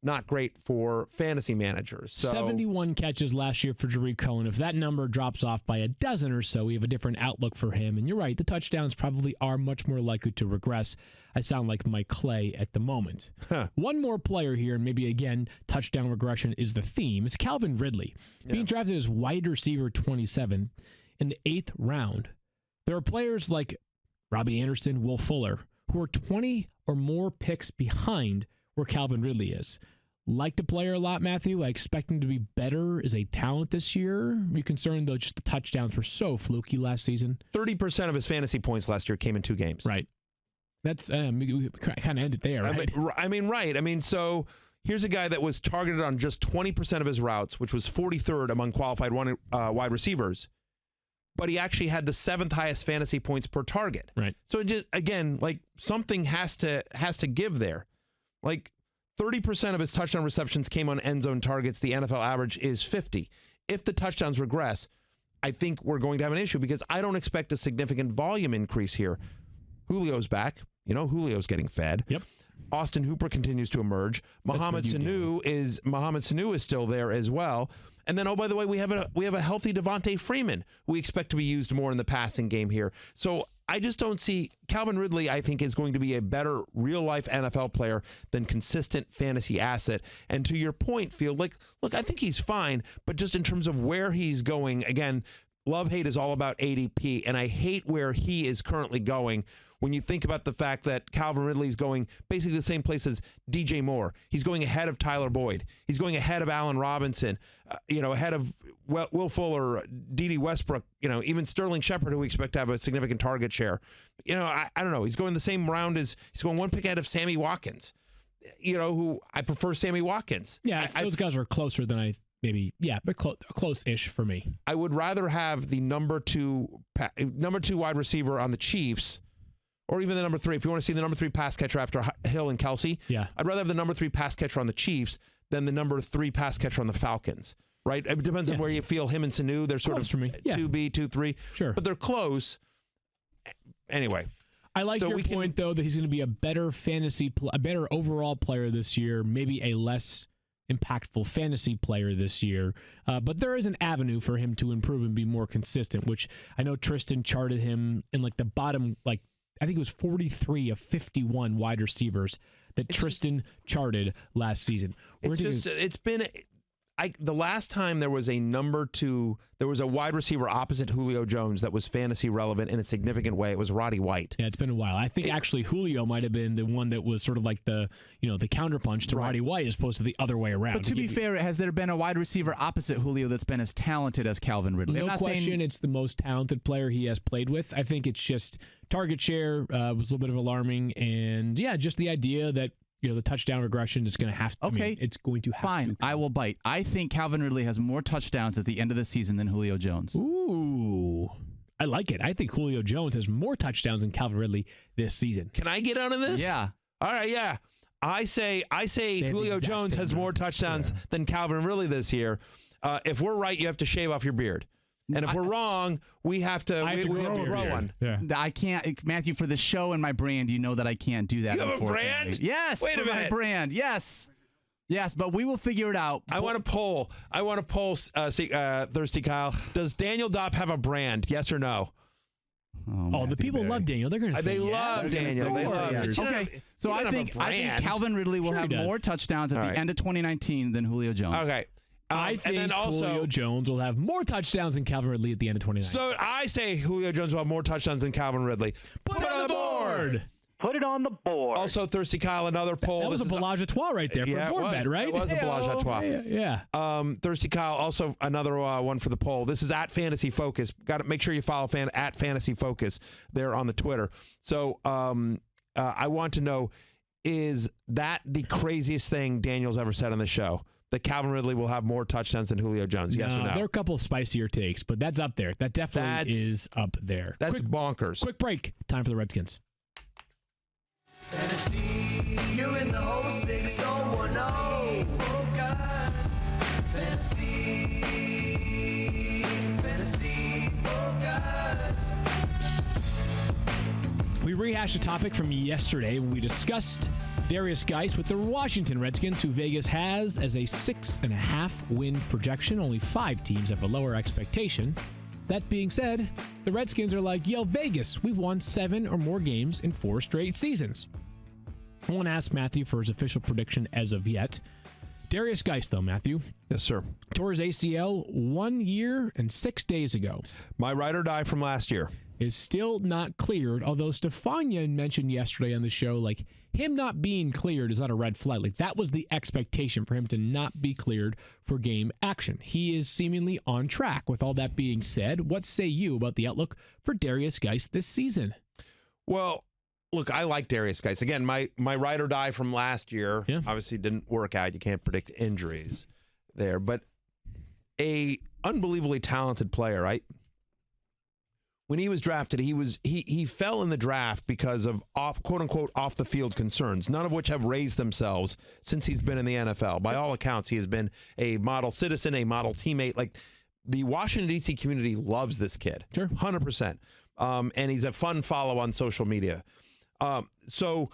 [SPEAKER 2] not great for fantasy managers. So
[SPEAKER 1] 71 catches last year for Tarik Cohen. If that number drops off by a dozen or so, we have a different outlook for him. And you're right, the touchdowns probably are much more likely to regress. I sound like Mike Clay at the moment. One more player here, and maybe again, touchdown regression is the theme, is Calvin Ridley. Being drafted as wide receiver 27 in the 8th round. There are players like Robbie Anderson, Will Fuller, who are 20 or more picks behind where Calvin Ridley is. Like the player a lot, Matthew. I expect him to be better as a talent this year. Are you concerned, though, just the touchdowns were so fluky last season?
[SPEAKER 2] 30% of his fantasy points last year came in 2 games.
[SPEAKER 1] Right. That's we kind of ended there, right?
[SPEAKER 2] Right. So here's a guy that was targeted on just 20% of his routes, which was 43rd among qualified wide receivers. But he actually had the 7th highest fantasy points per target.
[SPEAKER 1] Right.
[SPEAKER 2] So just, again, something has to give there. 30% of his touchdown receptions came on end zone targets. The NFL average is 50. If the touchdowns regress, I think we're going to have an issue because I don't expect a significant volume increase here. Julio's back. Julio's getting fed.
[SPEAKER 1] Yep.
[SPEAKER 2] Austin Hooper continues to emerge. Mohamed Sanu is still there as well. And then, oh, by the way, we have a healthy Devontae Freeman. We expect to be used more in the passing game here. So I just don't see Calvin Ridley. I think is going to be a better real life NFL player than consistent fantasy asset. And to your point, Field, look, I think he's fine, but just in terms of where he's going, again, love-hate is all about ADP, and I hate where he is currently going when you think about the fact that Calvin Ridley is going basically the same place as DJ Moore. He's going ahead of Tyler Boyd. He's going ahead of Allen Robinson, ahead of Will Fuller, D.D. Westbrook, even Sterling Shepard, who we expect to have a significant target share. I don't know. He's going the same round as he's going one pick ahead of Sammy Watkins, who I prefer Sammy Watkins.
[SPEAKER 1] Yeah, those guys are closer than but close-ish for me.
[SPEAKER 2] I would rather have the number two wide receiver on the Chiefs, or even the number 3. If you want to see the number 3 pass catcher after Hill and Kelsey, I'd rather have the number 3 pass catcher on the Chiefs than the number 3 pass catcher on the Falcons. Right? It depends on where you feel him and Sanu. They're sort
[SPEAKER 1] close
[SPEAKER 2] of
[SPEAKER 1] for me.
[SPEAKER 2] 2B, 2-3.
[SPEAKER 1] Sure,
[SPEAKER 2] but they're close. Anyway,
[SPEAKER 1] I like your point though that he's going to be a better a better overall player this year. Maybe a less impactful fantasy player this year, but there is an avenue for him to improve and be more consistent, which I know Tristan charted him in the bottom, I think it was 43 of 51 wide receivers that Tristan charted last season. The last time there was a wide receiver opposite Julio Jones that was fantasy relevant in a significant way. It was Roddy White. Yeah, it's been a while. I think actually Julio might have been the one that was sort of like the counterpunch to Roddy White as opposed to the other way around.
[SPEAKER 3] But to be fair, has there been a wide receiver opposite Julio that's been as talented as Calvin Ridley?
[SPEAKER 1] No question, it's the most talented player he has played with. I think it's just target share was a little bit of alarming, and just the idea that the touchdown regression is going to have to.
[SPEAKER 3] Okay,
[SPEAKER 1] it's going to have
[SPEAKER 3] fine.
[SPEAKER 1] to.
[SPEAKER 3] I will bite. I think Calvin Ridley has more touchdowns at the end of the season than Julio Jones.
[SPEAKER 1] Ooh, I like it. I think Julio Jones has more touchdowns than Calvin Ridley this season.
[SPEAKER 2] Can I get on this?
[SPEAKER 3] Yeah.
[SPEAKER 2] All right. Yeah. I say Julio Jones has more touchdowns than Calvin Ridley this year. If we're right, you have to shave off your beard. And if we're wrong, we have to grow one.
[SPEAKER 1] Yeah.
[SPEAKER 3] I can't, Matthew, for the show and my brand, you know that I can't do that.
[SPEAKER 2] You have a brand?
[SPEAKER 3] Yes.
[SPEAKER 2] Wait a minute.
[SPEAKER 3] My brand. Yes. Yes, but we will figure it out.
[SPEAKER 2] I want to poll. Thirsty Kyle. Does Daniel Dopp have a brand? Yes or no?
[SPEAKER 1] Oh, the people love Daniel. They're going to say
[SPEAKER 2] they love Daniel. They love it.
[SPEAKER 3] Okay, so I think Calvin Ridley will have more touchdowns at the end of 2019 than Julio Jones.
[SPEAKER 2] Okay.
[SPEAKER 1] I think Julio Jones will have more touchdowns than Calvin Ridley at the end of 2019.
[SPEAKER 2] So I say Julio Jones will have more touchdowns than Calvin Ridley.
[SPEAKER 1] Put it on the board.
[SPEAKER 7] Put it on the board.
[SPEAKER 2] Also, Thirsty Kyle, another poll.
[SPEAKER 1] That was a Balaj à Trois right there for a board bet, right?
[SPEAKER 2] It was a Balaj à Trois.
[SPEAKER 1] Yeah.
[SPEAKER 2] Thirsty Kyle, also another one for the poll. This is at Fantasy Focus. Got to make sure you follow at Fantasy Focus there on the Twitter. So I want to know, is that the craziest thing Daniel's ever said on the show? That Calvin Ridley will have more touchdowns than Julio Jones? Yes or no?
[SPEAKER 1] There are a couple of spicier takes, but that's up there. That definitely is up there.
[SPEAKER 2] That's bonkers.
[SPEAKER 1] Quick break. Time for the Redskins.
[SPEAKER 6] Fantasy, you're in the 06010. Focus. Fantasy focus.
[SPEAKER 1] We rehashed a topic from yesterday when we discussed Darius Geis with the Washington Redskins, who Vegas has as a 6.5 win projection. Only 5 teams have a lower expectation. That being said, the Redskins are like, yo, Vegas, we've won 7 or more games in 4 straight seasons. I won't ask Matthew for his official prediction as of yet. Darius Geis, though, Matthew.
[SPEAKER 2] Yes, sir.
[SPEAKER 1] Tore his ACL 1 year and 6 days ago.
[SPEAKER 2] My ride or die from last year.
[SPEAKER 1] Is still not cleared, although Stefania mentioned yesterday on the show, like, him not being cleared is not a red flag. Like, that was the expectation for him to not be cleared for game action. He is seemingly on track. With all that being said, what say you about the outlook for Darius Geis this season?
[SPEAKER 2] Well, look, I like Darius Geis. Again, my ride or die from last year obviously didn't work out. You can't predict injuries there, but a unbelievably talented player, right? When he was drafted, he fell in the draft because of quote unquote off the field concerns, none of which have raised themselves since he's been in the NFL. By all accounts, he has been a model citizen, a model teammate. Like, the Washington D.C. community loves this kid, 100%. And he's a fun follow on social media. So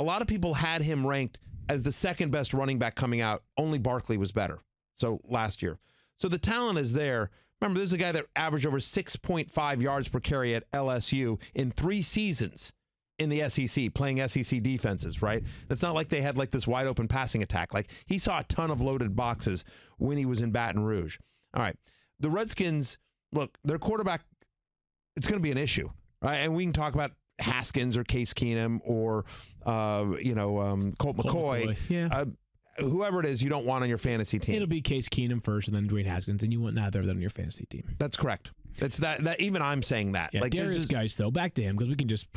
[SPEAKER 2] a lot of people had him ranked as the second best running back coming out. Only Barkley was better. So last year. So the talent is there. Remember, this is a guy that averaged over 6.5 yards per carry at LSU in 3 seasons in the SEC, playing SEC defenses, right? It's not like they had like this wide open passing attack. Like he saw a ton of loaded boxes when he was in Baton Rouge. All right. The Redskins, look, their quarterback, it's going to be an issue, right? And we can talk about Haskins or Case Keenum or, Colt McCoy.
[SPEAKER 1] Yeah.
[SPEAKER 2] Whoever it is you don't want on your fantasy team.
[SPEAKER 1] It'll be Case Keenum first and then Dwayne Haskins, and you want neither of them on your fantasy team.
[SPEAKER 2] That's correct. It's that even I'm saying that.
[SPEAKER 1] Yeah,
[SPEAKER 2] like
[SPEAKER 1] Darius Geis, though, back to him because we can just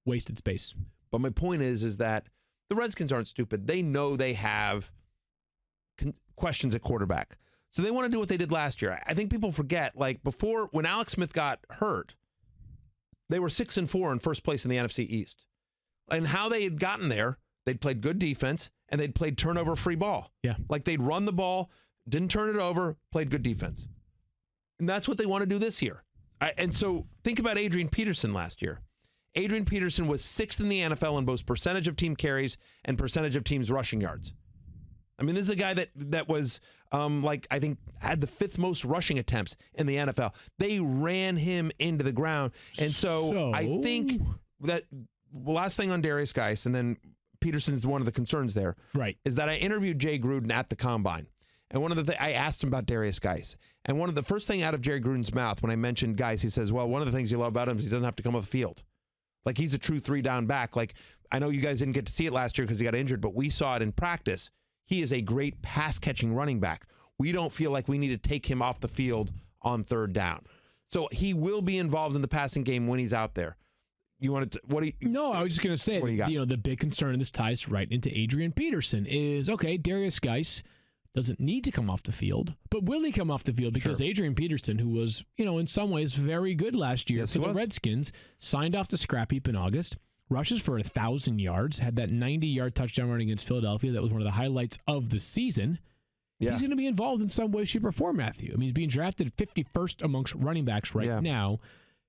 [SPEAKER 1] wasted space.
[SPEAKER 2] But my point is that the Redskins aren't stupid. They know they have questions at quarterback. So they want to do what they did last year. I think people forget, like before, when Alex Smith got hurt, they were 6-4 in first place in the NFC East. And how they had gotten there, they'd played good defense, and they'd played turnover-free ball.
[SPEAKER 1] Yeah.
[SPEAKER 2] Like they'd run the ball, didn't turn it over, played good defense. And that's what they want to do this year. And so think about Adrian Peterson last year. Adrian Peterson was 6th in the NFL in both percentage of team carries and percentage of teams rushing yards. I mean, this is a guy that was, I think, had the 5th most rushing attempts in the NFL. They ran him into the ground. And so I think that last thing on Darius Geis, and then Peterson's one of the concerns there,
[SPEAKER 1] right,
[SPEAKER 2] is that I interviewed Jay Gruden at the Combine. And one of the I asked him about Darius Geis. And one of the first thing out of Jerry Gruden's mouth when I mentioned Geis, he says, well, one of the things you love about him is he doesn't have to come off the field. Like, he's a true 3-down back. Like, I know you guys didn't get to see it last year because he got injured, but we saw it in practice. He is a great pass-catching running back. We don't feel like we need to take him off the field on 3rd down. So he will be involved in the passing game when he's out there. You want to? What do you?
[SPEAKER 1] No, I was just going to say, the big concern, and this ties right into Adrian Peterson, is, okay, Darius Geis doesn't need to come off the field, but will he come off the field? Because Adrian Peterson, who was, in some ways very good last year for the Redskins, signed off the scrap heap in August, rushes for 1,000 yards, had that 90-yard touchdown run against Philadelphia. That was one of the highlights of the season. Yeah. He's going to be involved in some way, shape, or form, Matthew. I mean, he's being drafted 51st amongst running backs right now,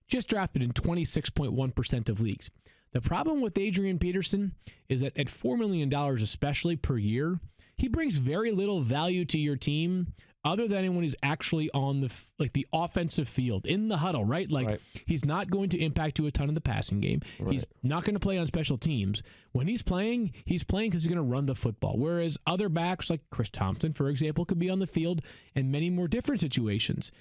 [SPEAKER 1] just drafted in 26.1% of leagues. The problem with Adrian Peterson is that at $4 million, especially per year, he brings very little value to your team other than when he's actually on the offensive field, in the huddle, right? He's not going to impact you a ton in the passing game. Right. He's not going to play on special teams. When he's playing because he's going to run the football. Whereas other backs like Chris Thompson, for example, could be on the field in many more different situations.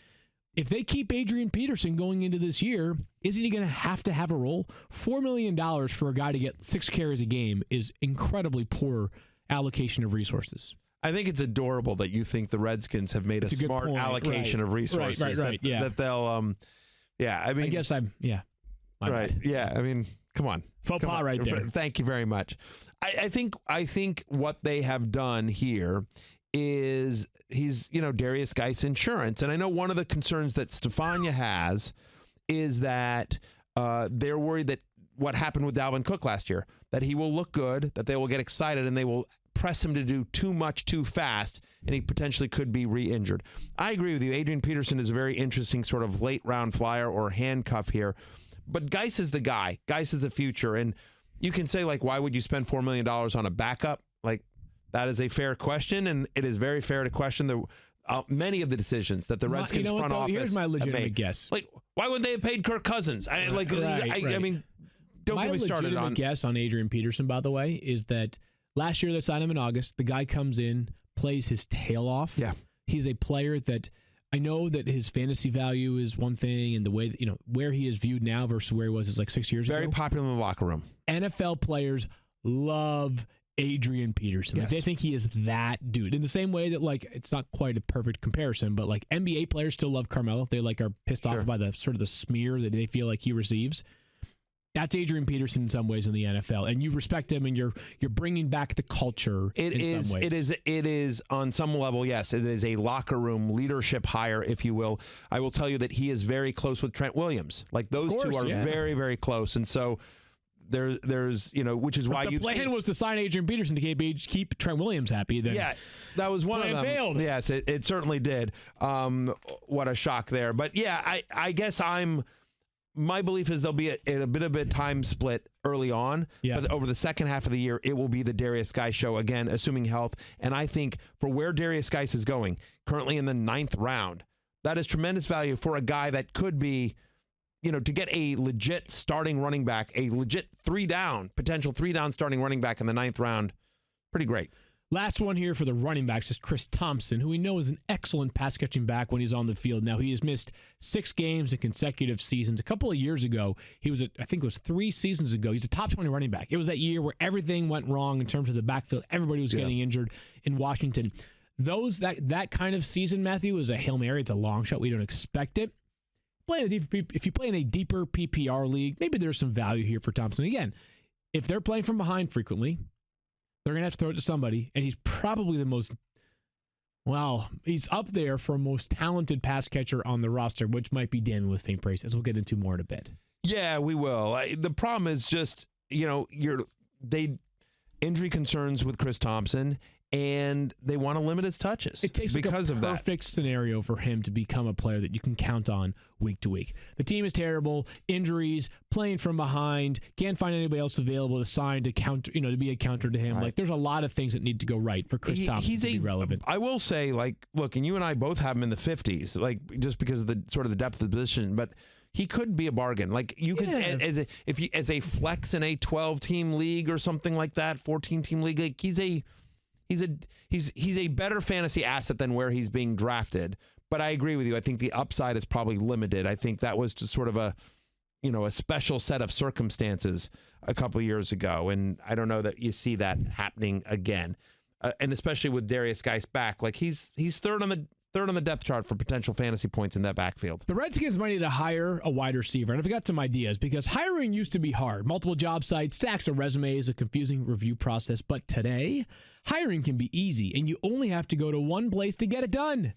[SPEAKER 1] If they keep Adrian Peterson going into this year, isn't he going to have a role? $4 million for a guy to get 6 carries a game is incredibly poor allocation of resources.
[SPEAKER 2] I think it's adorable that you think the Redskins have made a smart allocation of resources.
[SPEAKER 1] Right.
[SPEAKER 2] That they'll, I mean,
[SPEAKER 1] I guess I'm,
[SPEAKER 2] right.
[SPEAKER 1] Bad.
[SPEAKER 2] Yeah. I mean, come on.
[SPEAKER 1] Faux pas right there.
[SPEAKER 2] Thank you very much. I think what they have done here is he's, Darius Geis insurance. And I know one of the concerns that Stefania has is that they're worried that what happened with Dalvin Cook last year, that he will look good, that they will get excited, and they will press him to do too much too fast, and he potentially could be re-injured. I agree with you. Adrian Peterson is a very interesting sort of late-round flyer or handcuff here. But Geis is the guy. Geis is the future. And you can say, why would you spend $4 million on a backup? That is a fair question, and it is very fair to question many of the decisions that the Redskins front office
[SPEAKER 1] here's my legitimate
[SPEAKER 2] made.
[SPEAKER 1] guess.
[SPEAKER 2] Why would they have paid Kirk Cousins? I mean, don't get me started on.
[SPEAKER 1] My legitimate guess on Adrian Peterson, by the way, is that last year they signed him in August. The guy comes in, plays his tail off.
[SPEAKER 2] Yeah.
[SPEAKER 1] He's a player that I know that his fantasy value is one thing, and the way that, where he is viewed now versus where he was is 6 years ago.
[SPEAKER 2] Very popular in the locker room.
[SPEAKER 1] NFL players love Adrian Peterson.
[SPEAKER 2] Yes.
[SPEAKER 1] They think he is that dude. In the same way that it's not quite a perfect comparison, but NBA players still love Carmelo. They are pissed off by the sort of the smear that they feel like he receives. That's Adrian Peterson in some ways in the NFL, and you respect him, and you're bringing back the culture. Some ways.
[SPEAKER 2] It is on some level. Yes, it is a locker room leadership hire, if you will. I will tell you that he is very close with Trent Williams. Those two are very, very close, and so there's which is why
[SPEAKER 1] the plan was to sign Adrian Peterson to keep Trent Williams happy. Then
[SPEAKER 2] that was one of them.
[SPEAKER 1] Failed.
[SPEAKER 2] Yes, it certainly did. What a shock there, but I guess my belief is there'll be a bit of a time split early on, but over the second half of the year, it will be the Darius Geis show, again, assuming health. And I think for where Darius Geis is going, currently in the 9th round, that is tremendous value for a guy that could be, to get a legit starting running back, a legit potential 3-down starting running back in the 9th round. Pretty great.
[SPEAKER 1] Last one here for the running backs is Chris Thompson, who we know is an excellent pass-catching back when he's on the field. Now, he has missed 6 games in consecutive seasons. A couple of years ago, I think it was 3 seasons ago, he's a top 20 running back. It was that year where everything went wrong in terms of the backfield. Everybody was getting injured in Washington. That kind of season, Matthew, is a Hail Mary. It's a long shot. We don't expect it. If you play in a deeper PPR league, maybe there's some value here for Thompson. Again, if they're playing from behind frequently, they're going to have to throw it to somebody, and he's probably he's up there for most talented pass catcher on the roster, which might be damning with faint praise, as we'll get into more in a bit. Yeah,
[SPEAKER 2] we will. The problem is just, injury concerns with Chris Thompson, and they want to limit his touches.
[SPEAKER 1] It takes because of that. Perfect scenario for him to become a player that you can count on week to week. The team is terrible, injuries, playing from behind, can't find anybody else available to sign to counter, to be a counter to him. Right. Like, there's a lot of things that need to go right for Chris Thompson to be relevant.
[SPEAKER 2] I will say, look, and you and I both have him in the 50s, just because of the sort of the depth of the position, but he could be a bargain. Like, you could, as a flex in a 12-team league or something like that, 14-team league, like he's a better fantasy asset than where he's being drafted. But I agree with you. I think the upside is probably limited. I think that was just sort of a special set of circumstances a couple of years ago, and I don't know that you see that happening again. And especially with Darius Geis back, like he's third on the depth chart for potential fantasy points in that backfield.
[SPEAKER 1] The Redskins might need to hire a wide receiver, and I've got some ideas, because hiring used to be hard. Multiple job sites, stacks of resumes, a confusing review process. But today, hiring can be easy, and you only have to go to one place to get it done.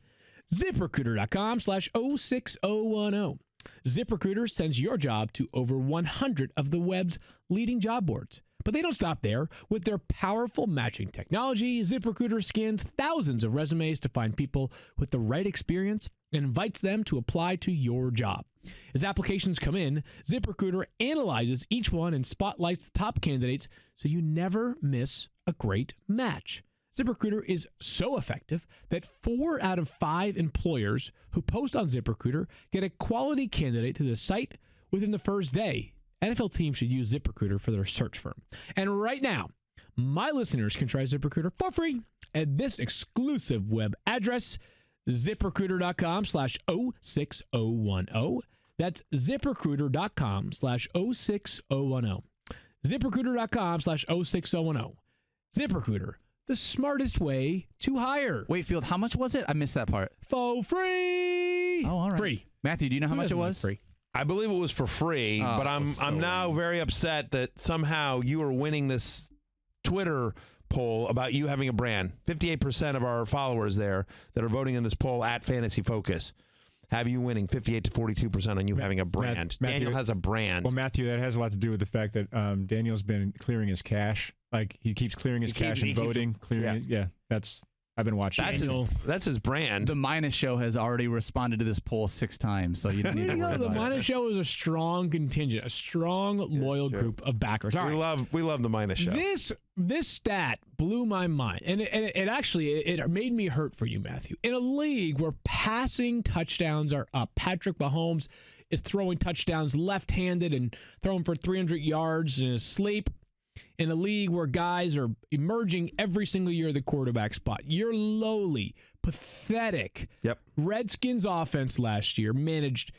[SPEAKER 1] ZipRecruiter.com/06010. ZipRecruiter sends your job to over 100 of the web's leading job boards. But they don't stop there. With their powerful matching technology, ZipRecruiter scans thousands of resumes to find people with the right experience and invites them to apply to your job. As applications come in, ZipRecruiter analyzes each one and spotlights the top candidates so you never miss a great match. ZipRecruiter is so effective that 4 out of 5 employers who post on ZipRecruiter get a quality candidate to the site within the first day. NFL teams should use ZipRecruiter for their search firm. And right now, my listeners can try ZipRecruiter for free at this exclusive web address, ZipRecruiter.com/06010. That's ZipRecruiter.com/06010. ZipRecruiter.com/06010. ZipRecruiter, the smartest way to hire.
[SPEAKER 3] Wait, Field, how much was it? I missed that part.
[SPEAKER 1] For free.
[SPEAKER 3] Oh, all right.
[SPEAKER 1] Free.
[SPEAKER 3] Matthew, do you know how much it was?
[SPEAKER 1] Free.
[SPEAKER 2] I believe it was for free, but I'm now very upset that somehow you are winning this Twitter poll about you having a brand. 58% of our followers there that are voting in this poll at Fantasy Focus have you winning 58 to 42% on you having a brand. Daniel has a brand.
[SPEAKER 5] Well, Matthew, that has a lot to do with the fact that Daniel's been clearing his cash. Like, he keeps clearing his cash and voting. I've been watching.
[SPEAKER 2] That's his brand.
[SPEAKER 3] The Minus Show has already responded to this poll 6 times, so you don't need to worry about it.
[SPEAKER 1] The Minus Show is a strong contingent, a strong, loyal group of backers. All right.
[SPEAKER 2] We love the Minus Show.
[SPEAKER 1] This stat blew my mind, and it actually made me hurt for you, Matthew. In a league where passing touchdowns are up, Patrick Mahomes is throwing touchdowns left-handed and throwing for 300 yards in his sleep. In a league where guys are emerging every single year at the quarterback spot, your lowly, pathetic Redskins offense last year managed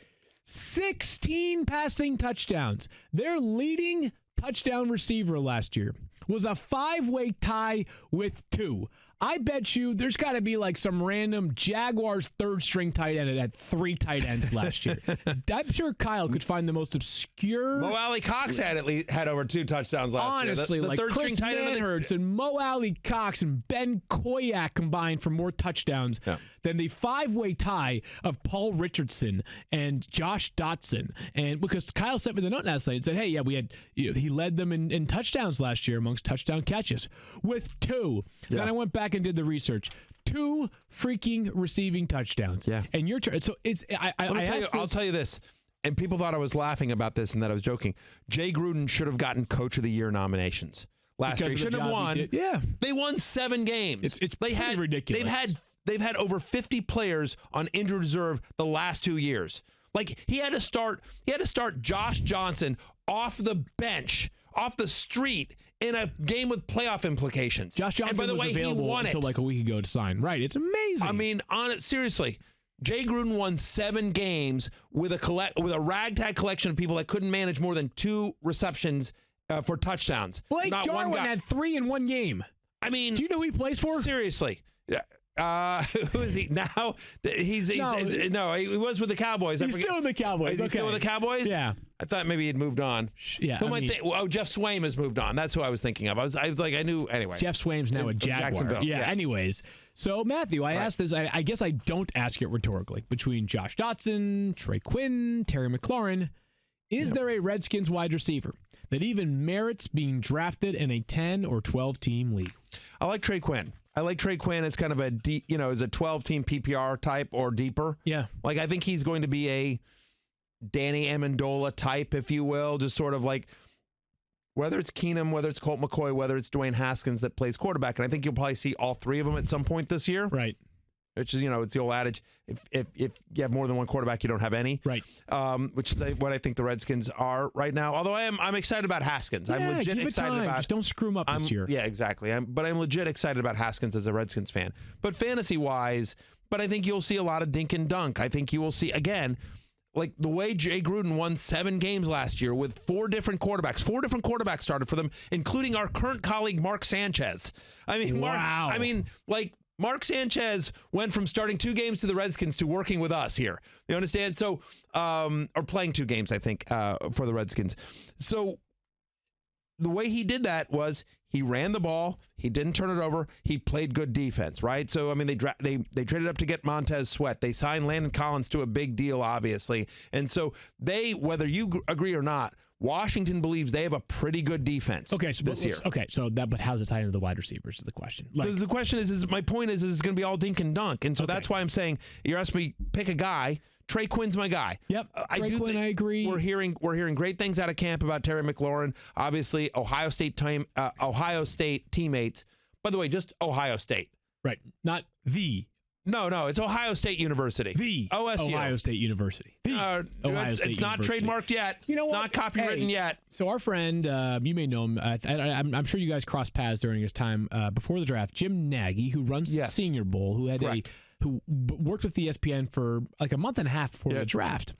[SPEAKER 1] 16 passing touchdowns. Their leading touchdown receiver last year was a 5-way tie with 2. I bet you there's got to be like some random Jaguars third-string tight end that had 3 tight ends last year. I'm sure Kyle could find the most obscure.
[SPEAKER 2] Mo Alley Cox had over 2 touchdowns last year.
[SPEAKER 1] Honestly, like Chris Manhurts and Mo Alley Cox and Ben Koyak combined for more touchdowns than the 5-way tie of Paul Richardson and Josh Dotson. And because Kyle sent me the note last night and said, hey, we had he led them in touchdowns last year amongst touchdown catches with 2. Then I went back and did the research. 2 freaking receiving touchdowns.
[SPEAKER 2] Yeah.
[SPEAKER 1] And your turn. So it's
[SPEAKER 2] I'll tell you this. and people thought I was laughing about this and that I was joking. Jay Gruden should have gotten Coach of the Year nominations last year. He shouldn't have won.
[SPEAKER 1] Yeah,
[SPEAKER 2] they won 7 games.
[SPEAKER 1] It's pretty ridiculous.
[SPEAKER 2] They've had over 50 players on injured reserve the last 2 years. Like he had to start Josh Johnson off the bench, off the street in a game with playoff implications.
[SPEAKER 1] Josh Johnson
[SPEAKER 2] and by the
[SPEAKER 1] was
[SPEAKER 2] way,
[SPEAKER 1] available
[SPEAKER 2] he won
[SPEAKER 1] until like a week ago to sign. Right, it's amazing.
[SPEAKER 2] I mean, seriously. Jay Gruden won 7 games with a ragtag collection of people that couldn't manage more than 2 receptions for touchdowns.
[SPEAKER 1] Blake Jarwin had 3 in one game.
[SPEAKER 2] I mean,
[SPEAKER 1] do you know who he plays for?
[SPEAKER 2] Seriously. Who is he now? He was with the Cowboys.
[SPEAKER 1] He's still with the Cowboys.
[SPEAKER 2] Is he still with the Cowboys?
[SPEAKER 1] Yeah.
[SPEAKER 2] I thought maybe he'd moved on.
[SPEAKER 1] Yeah.
[SPEAKER 2] Jeff Swaim has moved on. That's who I was thinking of. I was like, I knew anyway.
[SPEAKER 1] Jeff Swaim's now a Jaguar.
[SPEAKER 2] Jacksonville.
[SPEAKER 1] Yeah. Anyways, so Matthew, I asked this. I guess I don't ask it rhetorically. Between Josh Dotson, Trey Quinn, Terry McLaurin, is there a Redskins wide receiver that even merits being drafted in a 10 or 12 team league?
[SPEAKER 2] I like Trey Quinn. As kind of a as a 12-team PPR type or deeper.
[SPEAKER 1] Yeah.
[SPEAKER 2] Like I think he's going to be a Danny Amendola type, if you will, just sort of like whether it's Keenum, whether it's Colt McCoy, whether it's Dwayne Haskins that plays quarterback. And I think you'll probably see all 3 of them at some point this year.
[SPEAKER 1] Right.
[SPEAKER 2] Which is, it's the old adage, if you have more than one quarterback, you don't have any.
[SPEAKER 1] Right.
[SPEAKER 2] Which is what I think the Redskins are right now. Although I'm excited about Haskins.
[SPEAKER 1] Yeah,
[SPEAKER 2] I'm legit
[SPEAKER 1] give it
[SPEAKER 2] excited
[SPEAKER 1] time.
[SPEAKER 2] about.
[SPEAKER 1] Just don't screw him up this year.
[SPEAKER 2] Yeah, exactly. But I'm legit excited about Haskins as a Redskins fan. But fantasy-wise, I think you'll see a lot of dink and dunk. I think you will see, again, like the way Jay Gruden won 7 games last year with 4 different quarterbacks. 4 different quarterbacks started for them, including our current colleague, Mark Sanchez. I mean,
[SPEAKER 1] wow.
[SPEAKER 2] Mark Sanchez went from starting 2 games to the Redskins to working with us here. You understand? So, or playing 2 games, I think, for the Redskins. So the way he did that was he ran the ball. He didn't turn it over. He played good defense, right? So, I mean, they traded up to get Montez Sweat. They signed Landon Collins to a big deal, obviously. And so whether you agree or not, Washington believes they have a pretty good defense this year.
[SPEAKER 1] Okay, but how's it tied into the wide receivers is the question.
[SPEAKER 2] The question is my point is it's going to be all dink and dunk. And so that's why I'm saying you're asking me pick a guy. Trey Quinn's my guy.
[SPEAKER 1] Yep, Trey Quinn, I agree.
[SPEAKER 2] We're hearing great things out of camp about Terry McLaurin. Obviously, Ohio State teammates. By the way, just Ohio State.
[SPEAKER 1] Right, not the.
[SPEAKER 2] No, it's Ohio State University.
[SPEAKER 1] The
[SPEAKER 2] OSU.
[SPEAKER 1] Ohio State University.
[SPEAKER 2] It's not trademarked yet. It's not copywritten yet.
[SPEAKER 1] So our friend, you may know him. I'm sure you guys crossed paths during his time before the draft. Jim Nagy, who runs the Senior Bowl, who worked with ESPN for like a month and a half before the draft.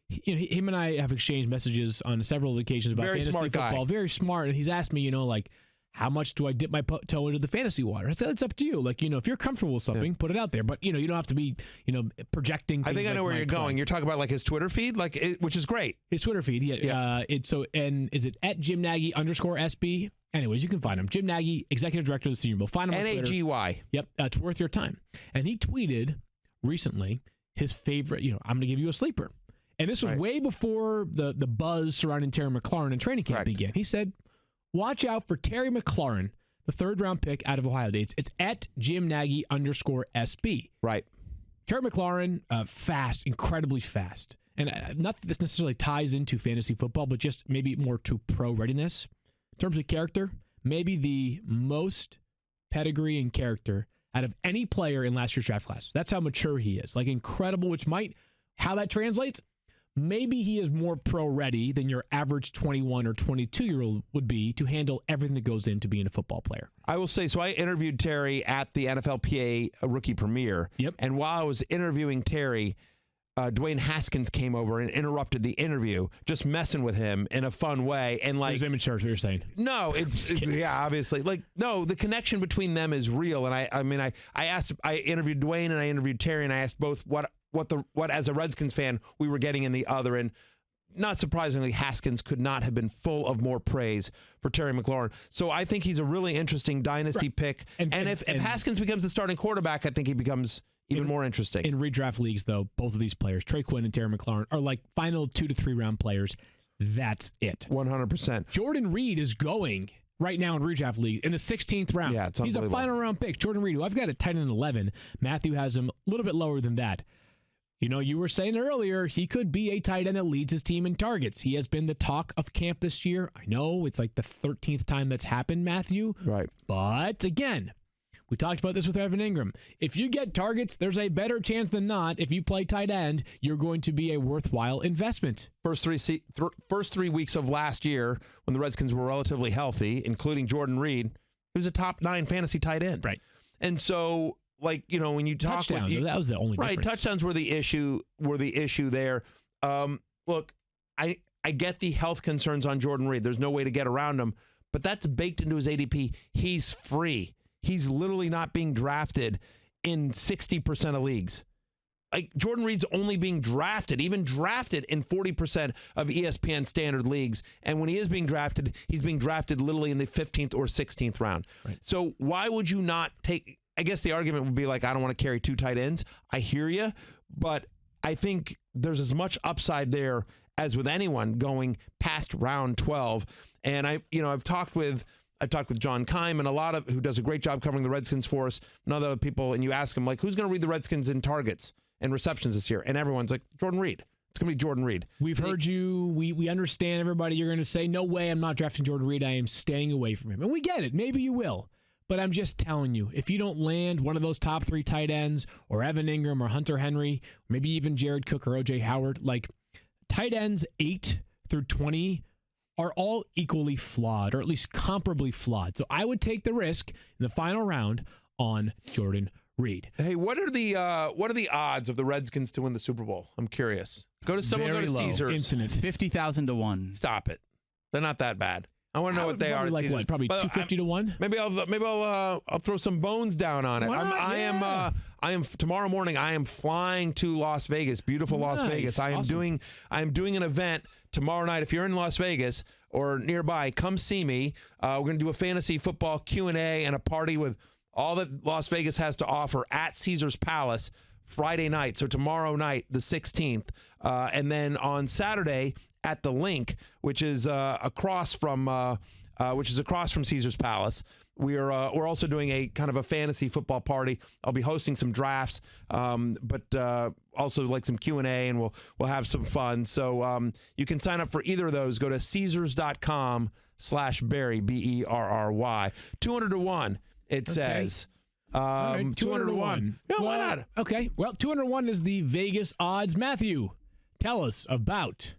[SPEAKER 1] Him and I have exchanged messages on several occasions about fantasy football. Very smart, and he's asked me, how much do I dip my toe into the fantasy water? I said, it's up to you. If you're comfortable with something, put it out there. But, you don't have to be, projecting things.
[SPEAKER 2] I think I know where you're going. You're talking about like his Twitter feed, which is great.
[SPEAKER 1] His Twitter feed, yeah. And is it at Jim Nagy _SB? Anyways, you can find him. Jim Nagy, Executive Director of the Senior Bowl. Find him on Twitter.
[SPEAKER 2] Nagy.
[SPEAKER 1] Yep, it's worth your time. And he tweeted recently his favorite, I'm going to give you a sleeper. And this was way before the buzz surrounding Terry McLaurin and training camp began. He said, watch out for Terry McLaurin, the 3rd-round pick out of Ohio State. It's at Jim Nagy _SB.
[SPEAKER 2] Right.
[SPEAKER 1] Terry McLaurin, fast, incredibly fast. And not that this necessarily ties into fantasy football, but just maybe more to pro readiness. In terms of character, maybe the most pedigree and character out of any player in last year's draft class. That's how mature he is. Like incredible, how that translates, maybe he is more pro-ready than your average 21 or 22-year-old would be to handle everything that goes into being a football player.
[SPEAKER 2] I will say, so I interviewed Terry at the NFLPA rookie premiere.
[SPEAKER 1] Yep.
[SPEAKER 2] And while I was interviewing Terry, Dwayne Haskins came over and interrupted the interview, just messing with him in a fun way. And like,
[SPEAKER 1] there's immature, what you're saying.
[SPEAKER 2] No, obviously. No, the connection between them is real. And I interviewed Dwayne and I interviewed Terry, and I asked both what as a Redskins fan we were getting in the other. And not surprisingly, Haskins could not have been full of more praise for Terry McLaurin. So I think he's a really interesting dynasty pick. And if Haskins becomes the starting quarterback, I think he becomes even more interesting.
[SPEAKER 1] In redraft leagues, though, both of these players, Trey Quinn and Terry McLaurin, are like final 2 to 3 round players. That's it.
[SPEAKER 2] 100%.
[SPEAKER 1] Jordan Reed is going right now in redraft league in the 16th round.
[SPEAKER 2] Yeah, it's
[SPEAKER 1] He's a
[SPEAKER 2] unbelievable.
[SPEAKER 1] final round pick. Jordan Reed, who I've got at tight end 11. Matthew has him a little bit lower than that. You know, you were saying earlier, he could be a tight end that leads his team in targets. He has been the talk of camp this year. I know it's like the 13th time that's happened, Matthew.
[SPEAKER 2] Right.
[SPEAKER 1] But again, we talked about this with Evan Engram. If you get targets, there's a better chance than not. If you play tight end, you're going to be a worthwhile investment.
[SPEAKER 2] First three weeks of last year, when the Redskins were relatively healthy, including Jordan Reed, he was a top 9 fantasy tight end.
[SPEAKER 1] Right.
[SPEAKER 2] And so, like, you know, when you talk
[SPEAKER 1] touchdowns, that was the only difference.
[SPEAKER 2] Touchdowns were the issue. There. Look, I get the health concerns on Jordan Reed. There's no way to get around him, but that's baked into his ADP. He's free. He's literally not being drafted in 60% of leagues. Like, Jordan Reed's only being drafted, even drafted in 40% of ESPN standard leagues. And when he is being drafted, he's being drafted literally in the 15th or 16th round. Right. So why would you not take, I guess the argument would be like, I don't want to carry 2 tight ends. I hear you, but I think there's as much upside there as with anyone going past round 12. And I've talked with John Keim and who does a great job covering the Redskins for us, and other people, and you ask him, like, who's going to lead the Redskins in targets and receptions this year? And everyone's like, Jordan Reed. It's going to be Jordan Reed.
[SPEAKER 1] We've heard you. We understand, everybody. You're going to say, no way, I'm not drafting Jordan Reed. I am staying away from him. And we get it. Maybe you will. But I'm just telling you, if you don't land one of those top 3 tight ends, or Evan Engram, or Hunter Henry, maybe even Jared Cook or O.J. Howard, like, tight ends 8 through 20 are all equally flawed, or at least comparably flawed. So I would take the risk in the final round on Jordan Reed.
[SPEAKER 2] Hey, what are the odds of the Redskins to win the Super Bowl? I'm curious. Go to Caesars.
[SPEAKER 1] Infinite.
[SPEAKER 3] 50,000 to 1.
[SPEAKER 2] Stop it. They're not that bad. I want to know what they are.
[SPEAKER 1] Like what? Probably 250 to 1.
[SPEAKER 2] Maybe I'll throw some bones down on it. I am tomorrow morning. I am flying to Las Vegas, beautiful Las Vegas. I am doing an event tomorrow night. If you're in Las Vegas or nearby, come see me. We're going to do a fantasy football Q&A and a party with all that Las Vegas has to offer at Caesars Palace Friday night. So tomorrow night, the 16th, and then on Saturday at the Link, which is across from Caesars Palace. We're also doing a kind of a fantasy football party. I'll be hosting some drafts, but also like some Q&A, and we'll have some fun. So you can sign up for either of those. Go to Caesars.com/Berry, BERRY. 200 to 1. It says.
[SPEAKER 1] Right, 200 to 1.
[SPEAKER 2] Yeah, why not?
[SPEAKER 1] Okay. Well, 200 to 1 is the Vegas odds. Matthew, tell us about.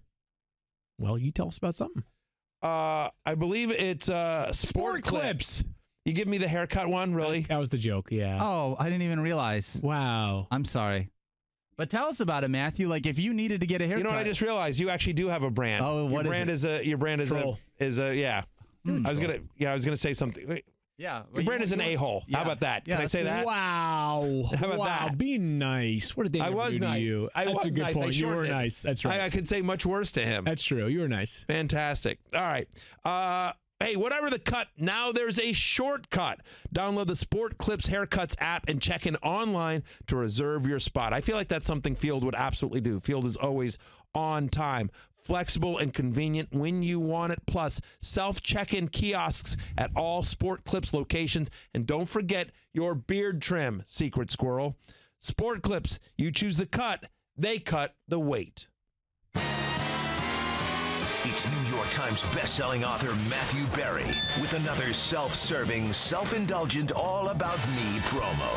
[SPEAKER 1] Well, you tell us about something.
[SPEAKER 2] I believe it's Sport Clips. You give me the haircut one, really?
[SPEAKER 1] That was the joke, yeah.
[SPEAKER 3] Oh, I didn't even realize.
[SPEAKER 1] Wow.
[SPEAKER 3] I'm sorry. But tell us about it, Matthew. Like, if you needed to get a haircut.
[SPEAKER 2] You know what I just realized? You actually do have a brand.
[SPEAKER 3] Oh, what
[SPEAKER 2] your brand is
[SPEAKER 1] Troll.
[SPEAKER 2] yeah. I was gonna say something.
[SPEAKER 3] Yeah.
[SPEAKER 2] Your brand is an a-hole.
[SPEAKER 3] Yeah.
[SPEAKER 2] How about that?
[SPEAKER 3] Yeah,
[SPEAKER 2] Can I say that?
[SPEAKER 1] Wow.
[SPEAKER 2] How about
[SPEAKER 1] wow.
[SPEAKER 2] that?
[SPEAKER 1] Be nice. What did they
[SPEAKER 2] I
[SPEAKER 1] ever
[SPEAKER 2] was
[SPEAKER 1] do
[SPEAKER 2] nice.
[SPEAKER 1] to you?
[SPEAKER 2] I
[SPEAKER 1] That's
[SPEAKER 2] was
[SPEAKER 1] a good
[SPEAKER 2] nice. I
[SPEAKER 1] point. You
[SPEAKER 2] sure
[SPEAKER 1] were
[SPEAKER 2] did.
[SPEAKER 1] nice. That's right.
[SPEAKER 2] I could say much worse to him.
[SPEAKER 1] That's true. You were nice.
[SPEAKER 2] Fantastic. All right. Hey, whatever the cut, now there's a shortcut. Download the Sport Clips Haircuts app and check in online to reserve your spot. I feel like that's something Field would absolutely do. Field is always on time, flexible, and convenient when you want it. Plus, self-check-in kiosks at all Sport Clips locations. And don't forget your beard trim, Secret Squirrel. Sport Clips, you choose the cut, they cut the weight.
[SPEAKER 4] It's New York Times bestselling author Matthew Berry with another self-serving, self-indulgent, all-about-me promo.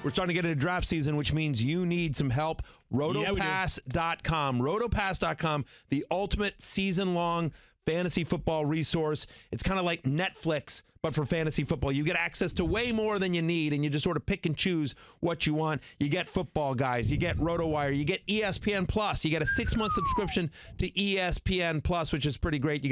[SPEAKER 2] We're starting to get into draft season, which means you need some help. Rotopass.com. Rotopass.com, the ultimate season-long fantasy football resource. It's kind of like Netflix, but for fantasy football. You get access to way more than you need, and you just sort of pick and choose what you want. You get Football Guys, you get RotoWire, you get ESPN Plus. You get a 6-month subscription to ESPN Plus, which is pretty great. You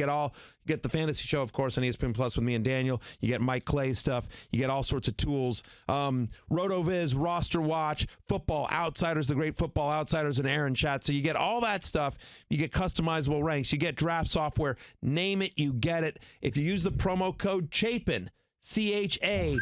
[SPEAKER 2] get the fantasy show, of course, on ESPN Plus with me and Daniel. You get Mike Clay's stuff. You get all sorts of tools. RotoViz, Roster Watch, Football Outsiders, the great Football Outsiders, and Aaron Chat. So you get all that stuff. You get customizable ranks. You get draft software. Name it, you get it. If you use the promo code CHAPIN, CHAPIN.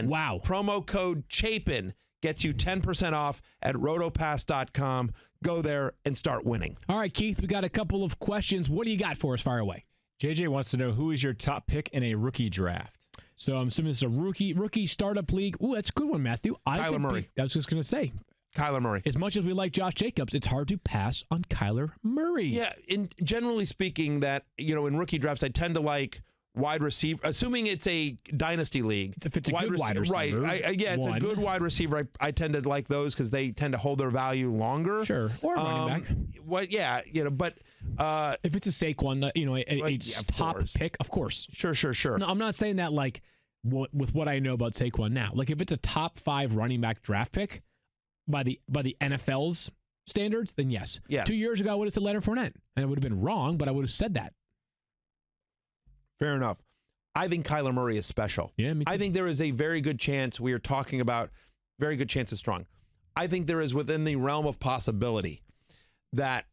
[SPEAKER 1] Wow.
[SPEAKER 2] Promo code CHAPIN gets you 10% off at rotopass.com. Go there and start winning.
[SPEAKER 1] All right, Keith, we got a couple of questions. What do you got for us? Fire away.
[SPEAKER 5] JJ wants to know, who is your top pick in a rookie draft?
[SPEAKER 1] So I'm assuming this is a rookie startup league. Ooh, that's a good one, Matthew.
[SPEAKER 2] Kyler Murray.
[SPEAKER 1] I was just going to say.
[SPEAKER 2] Kyler Murray.
[SPEAKER 1] As much as we like Josh Jacobs, it's hard to pass on Kyler Murray.
[SPEAKER 2] Yeah, generally speaking, that in rookie drafts, I tend to like wide receiver, assuming it's a dynasty league.
[SPEAKER 1] If it's a good wide receiver.
[SPEAKER 2] Right. It's a good wide receiver. I tend to like those because they tend to hold their value longer.
[SPEAKER 1] Sure. Or a running back.
[SPEAKER 2] But
[SPEAKER 1] if it's a Saquon, a top pick, of course.
[SPEAKER 2] Sure.
[SPEAKER 1] No, I'm not saying that like with what I know about Saquon now. Like if it's a top 5 running back draft pick by the NFL's standards, then yes. 2 years ago, I would have said Leonard Fournette, and it would have been wrong, but I would have said that.
[SPEAKER 2] Fair enough. I think Kyler Murray is special.
[SPEAKER 1] Yeah, me too.
[SPEAKER 2] I think there is a very good chance we are talking about. Very good chance is strong. I think there is within the realm of possibility that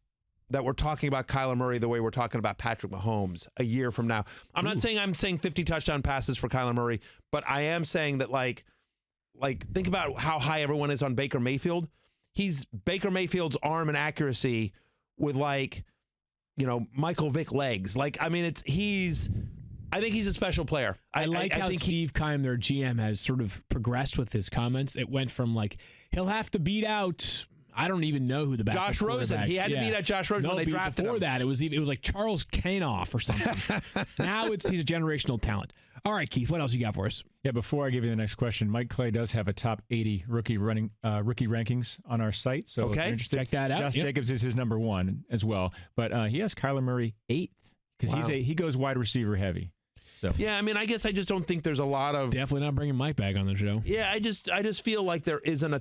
[SPEAKER 2] we're talking about Kyler Murray the way we're talking about Patrick Mahomes a year from now. I'm not saying I'm saying 50 touchdown passes for Kyler Murray, but I am saying that like think about how high everyone is on Baker Mayfield. He's Baker Mayfield's arm and accuracy with Michael Vick legs. I think he's a special player.
[SPEAKER 1] I like how Steve Keim, their GM, has sort of progressed with his comments. It went from he'll have to beat out, I don't even know who the backup
[SPEAKER 2] Josh Rosen. He had to beat out Josh Rosen when they drafted him.
[SPEAKER 1] Before that, it was like Charles Kanoff or something. Now he's a generational talent. All right, Keith, what else you got for us?
[SPEAKER 5] Yeah, before I give you the next question, Mike Clay does have a top 80 rookie rankings on our site. So if you're interested,
[SPEAKER 1] check that out.
[SPEAKER 5] Josh Jacobs is his number 1 as well, but he has Kyler Murray 8th because he goes wide receiver heavy. So
[SPEAKER 2] yeah, I guess I just don't think there's a lot of
[SPEAKER 1] definitely not bringing Mike back on the show.
[SPEAKER 2] Yeah, I just feel like there isn't.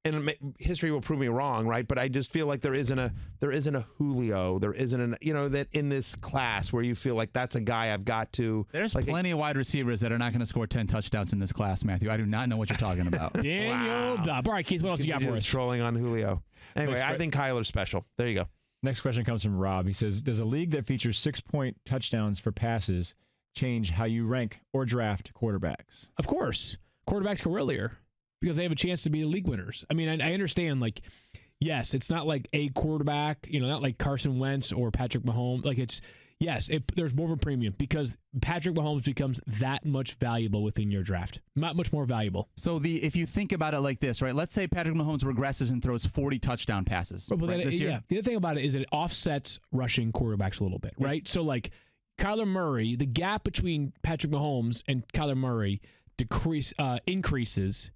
[SPEAKER 2] And history will prove me wrong, right? But I just feel like there isn't a Julio, there isn't that in this class where you feel like that's a guy I've got to.
[SPEAKER 3] There's plenty of wide receivers that are not going to score 10 touchdowns in this class, Matthew. I do not know what you're talking about.
[SPEAKER 1] Daniel Dobb. All right, Keith, what else you got for us?
[SPEAKER 2] Trolling on Julio. Anyway, I think Kyler's special. There you go.
[SPEAKER 5] Next question comes from Rob. He says, does a league that features 6-point touchdowns for passes change how you rank or draft quarterbacks?
[SPEAKER 1] Of course. Quarterbacks go earlier because they have a chance to be the league winners. I understand, yes, it's not like a quarterback, not like Carson Wentz or Patrick Mahomes. There's more of a premium because Patrick Mahomes becomes that much valuable within your draft. Not much more valuable.
[SPEAKER 3] So if you think about it like this, right? Let's say Patrick Mahomes regresses and throws 40 touchdown passes. This year.
[SPEAKER 1] The other thing about it is it offsets rushing quarterbacks a little bit, right? So Kyler Murray, the gap between Patrick Mahomes and Kyler Murray decreases.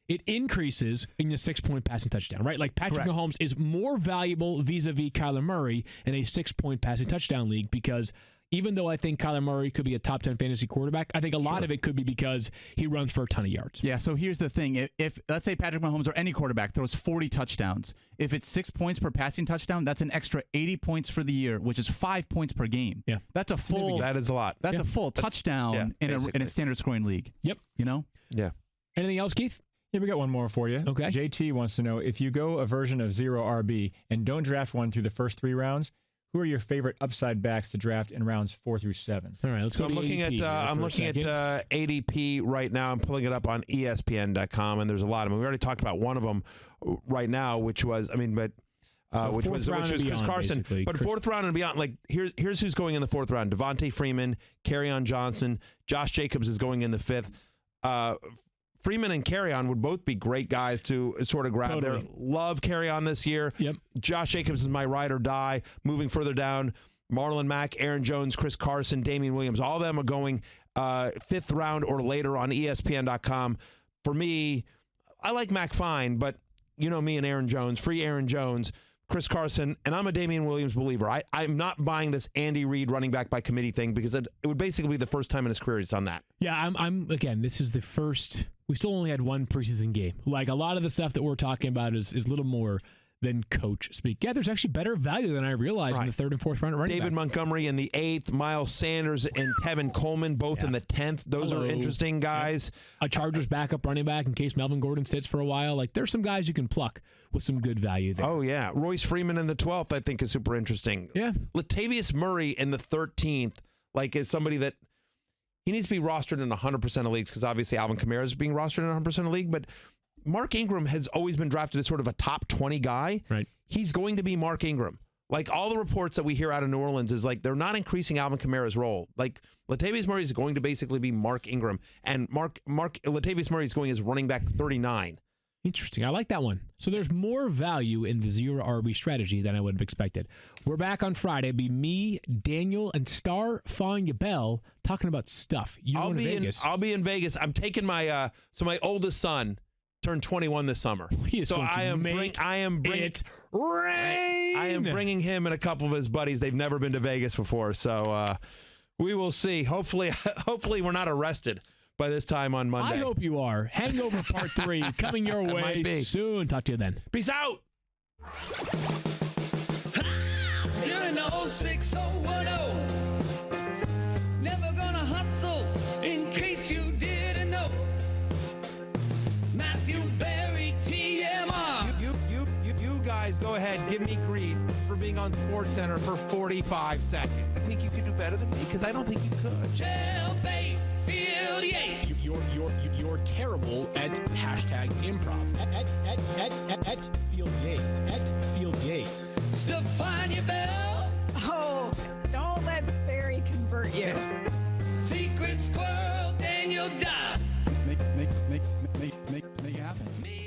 [SPEAKER 1] It increases in the 6-point passing touchdown, right? Patrick Mahomes is more valuable vis-a-vis Kyler Murray in a 6-point passing touchdown league because even though I think Kyler Murray could be a top 10 fantasy quarterback, I think a lot of it could be because he runs for a ton of yards.
[SPEAKER 3] Yeah, so here's the thing. If let's say Patrick Mahomes or any quarterback throws 40 touchdowns, if it's 6 points per passing touchdown, that's an extra 80 points for the year, which is 5 points per game.
[SPEAKER 1] Yeah.
[SPEAKER 3] That is a lot. That's a full touchdown in a standard scoring league.
[SPEAKER 1] Yep.
[SPEAKER 2] Yeah.
[SPEAKER 1] Anything else, Keith?
[SPEAKER 5] Yeah, we got one more for you.
[SPEAKER 1] Okay.
[SPEAKER 5] JT wants to know, if you go a version of 0 RB and don't draft one through the first 3 rounds, who are your favorite upside backs to draft in rounds 4 through 7?
[SPEAKER 1] All right, let's go.
[SPEAKER 2] I'm looking at ADP right now. I'm pulling it up on ESPN.com, and there's a lot of them. We already talked about one of them right now, which was Chris Carson.
[SPEAKER 1] Basically.
[SPEAKER 2] But fourth round and beyond, here's who's going in the 4th round: Devontae Freeman, Kerryon Johnson, Josh Jacobs is going in the 5th. Freeman and Kerryon would both be great guys to sort of grab there. Love Kerryon this year.
[SPEAKER 1] Yep.
[SPEAKER 2] Josh Jacobs is my ride or die. Moving further down, Marlon Mack, Aaron Jones, Chris Carson, Damian Williams. All of them are going 5th round or later on ESPN.com. For me, I like Mack fine, but me and Aaron Jones, free Aaron Jones, Chris Carson, and I'm a Damian Williams believer. I'm not buying this Andy Reid running back by committee thing because it would basically be the first time in his career he's done that.
[SPEAKER 1] Yeah, I'm again, this is the first. We still only had one preseason game. A lot of the stuff that we're talking about is little more than coach speak. Yeah, there's actually better value than I realized in the 3rd and 4th round running
[SPEAKER 2] David
[SPEAKER 1] back.
[SPEAKER 2] Montgomery in the 8th, Miles Sanders and Tevin Coleman both in the 10th. Those are interesting guys.
[SPEAKER 1] A Chargers backup running back in case Melvin Gordon sits for a while. There's some guys you can pluck with some good value there.
[SPEAKER 2] Oh, yeah. Royce Freeman in the 12th, I think, is super interesting.
[SPEAKER 1] Yeah.
[SPEAKER 2] Latavius Murray in the 13th, is somebody that he needs to be rostered in 100% of leagues because obviously Alvin Kamara is being rostered in 100% of league, but Mark Ingram has always been drafted as sort of a top 20 guy.
[SPEAKER 1] Right.
[SPEAKER 2] He's going to be Mark Ingram. Like all the reports that we hear out of New Orleans is like they're not increasing Alvin Kamara's role. Like Latavius Murray is going to basically be Mark Ingram, and Latavius Murray is going as running back 39.
[SPEAKER 1] Interesting. I like that one. So there's more value in the zero RB strategy than I would have expected. We're back on Friday. It'll be me, Daniel, and Star Fanya Bell talking about stuff.
[SPEAKER 2] I'll be in Vegas. I'm taking my my oldest son turned 21 this summer. So I am bringing him and a couple of his buddies. They've never been to Vegas before, so we will see. Hopefully we're not arrested by this time on Monday.
[SPEAKER 1] I hope you are. Hangover Part 3 coming your way soon. Talk to you then.
[SPEAKER 2] Peace out.
[SPEAKER 6] You're an 06010. Never gonna hustle in case you didn't know. Matthew Berry, TMR.
[SPEAKER 7] You guys go ahead, give me grief for being on SportsCenter for 45 seconds.
[SPEAKER 8] I think you could do better than me because I don't think you could.
[SPEAKER 6] Jailbait, Field Yates.
[SPEAKER 1] You're terrible at hashtag improv. At Field Yates. At Field Yates.
[SPEAKER 6] Stefania Bell.
[SPEAKER 9] Oh, don't let Barry convert you.
[SPEAKER 6] Secret Squirrel, Daniel Dodd.
[SPEAKER 3] Make it happen.
[SPEAKER 6] Me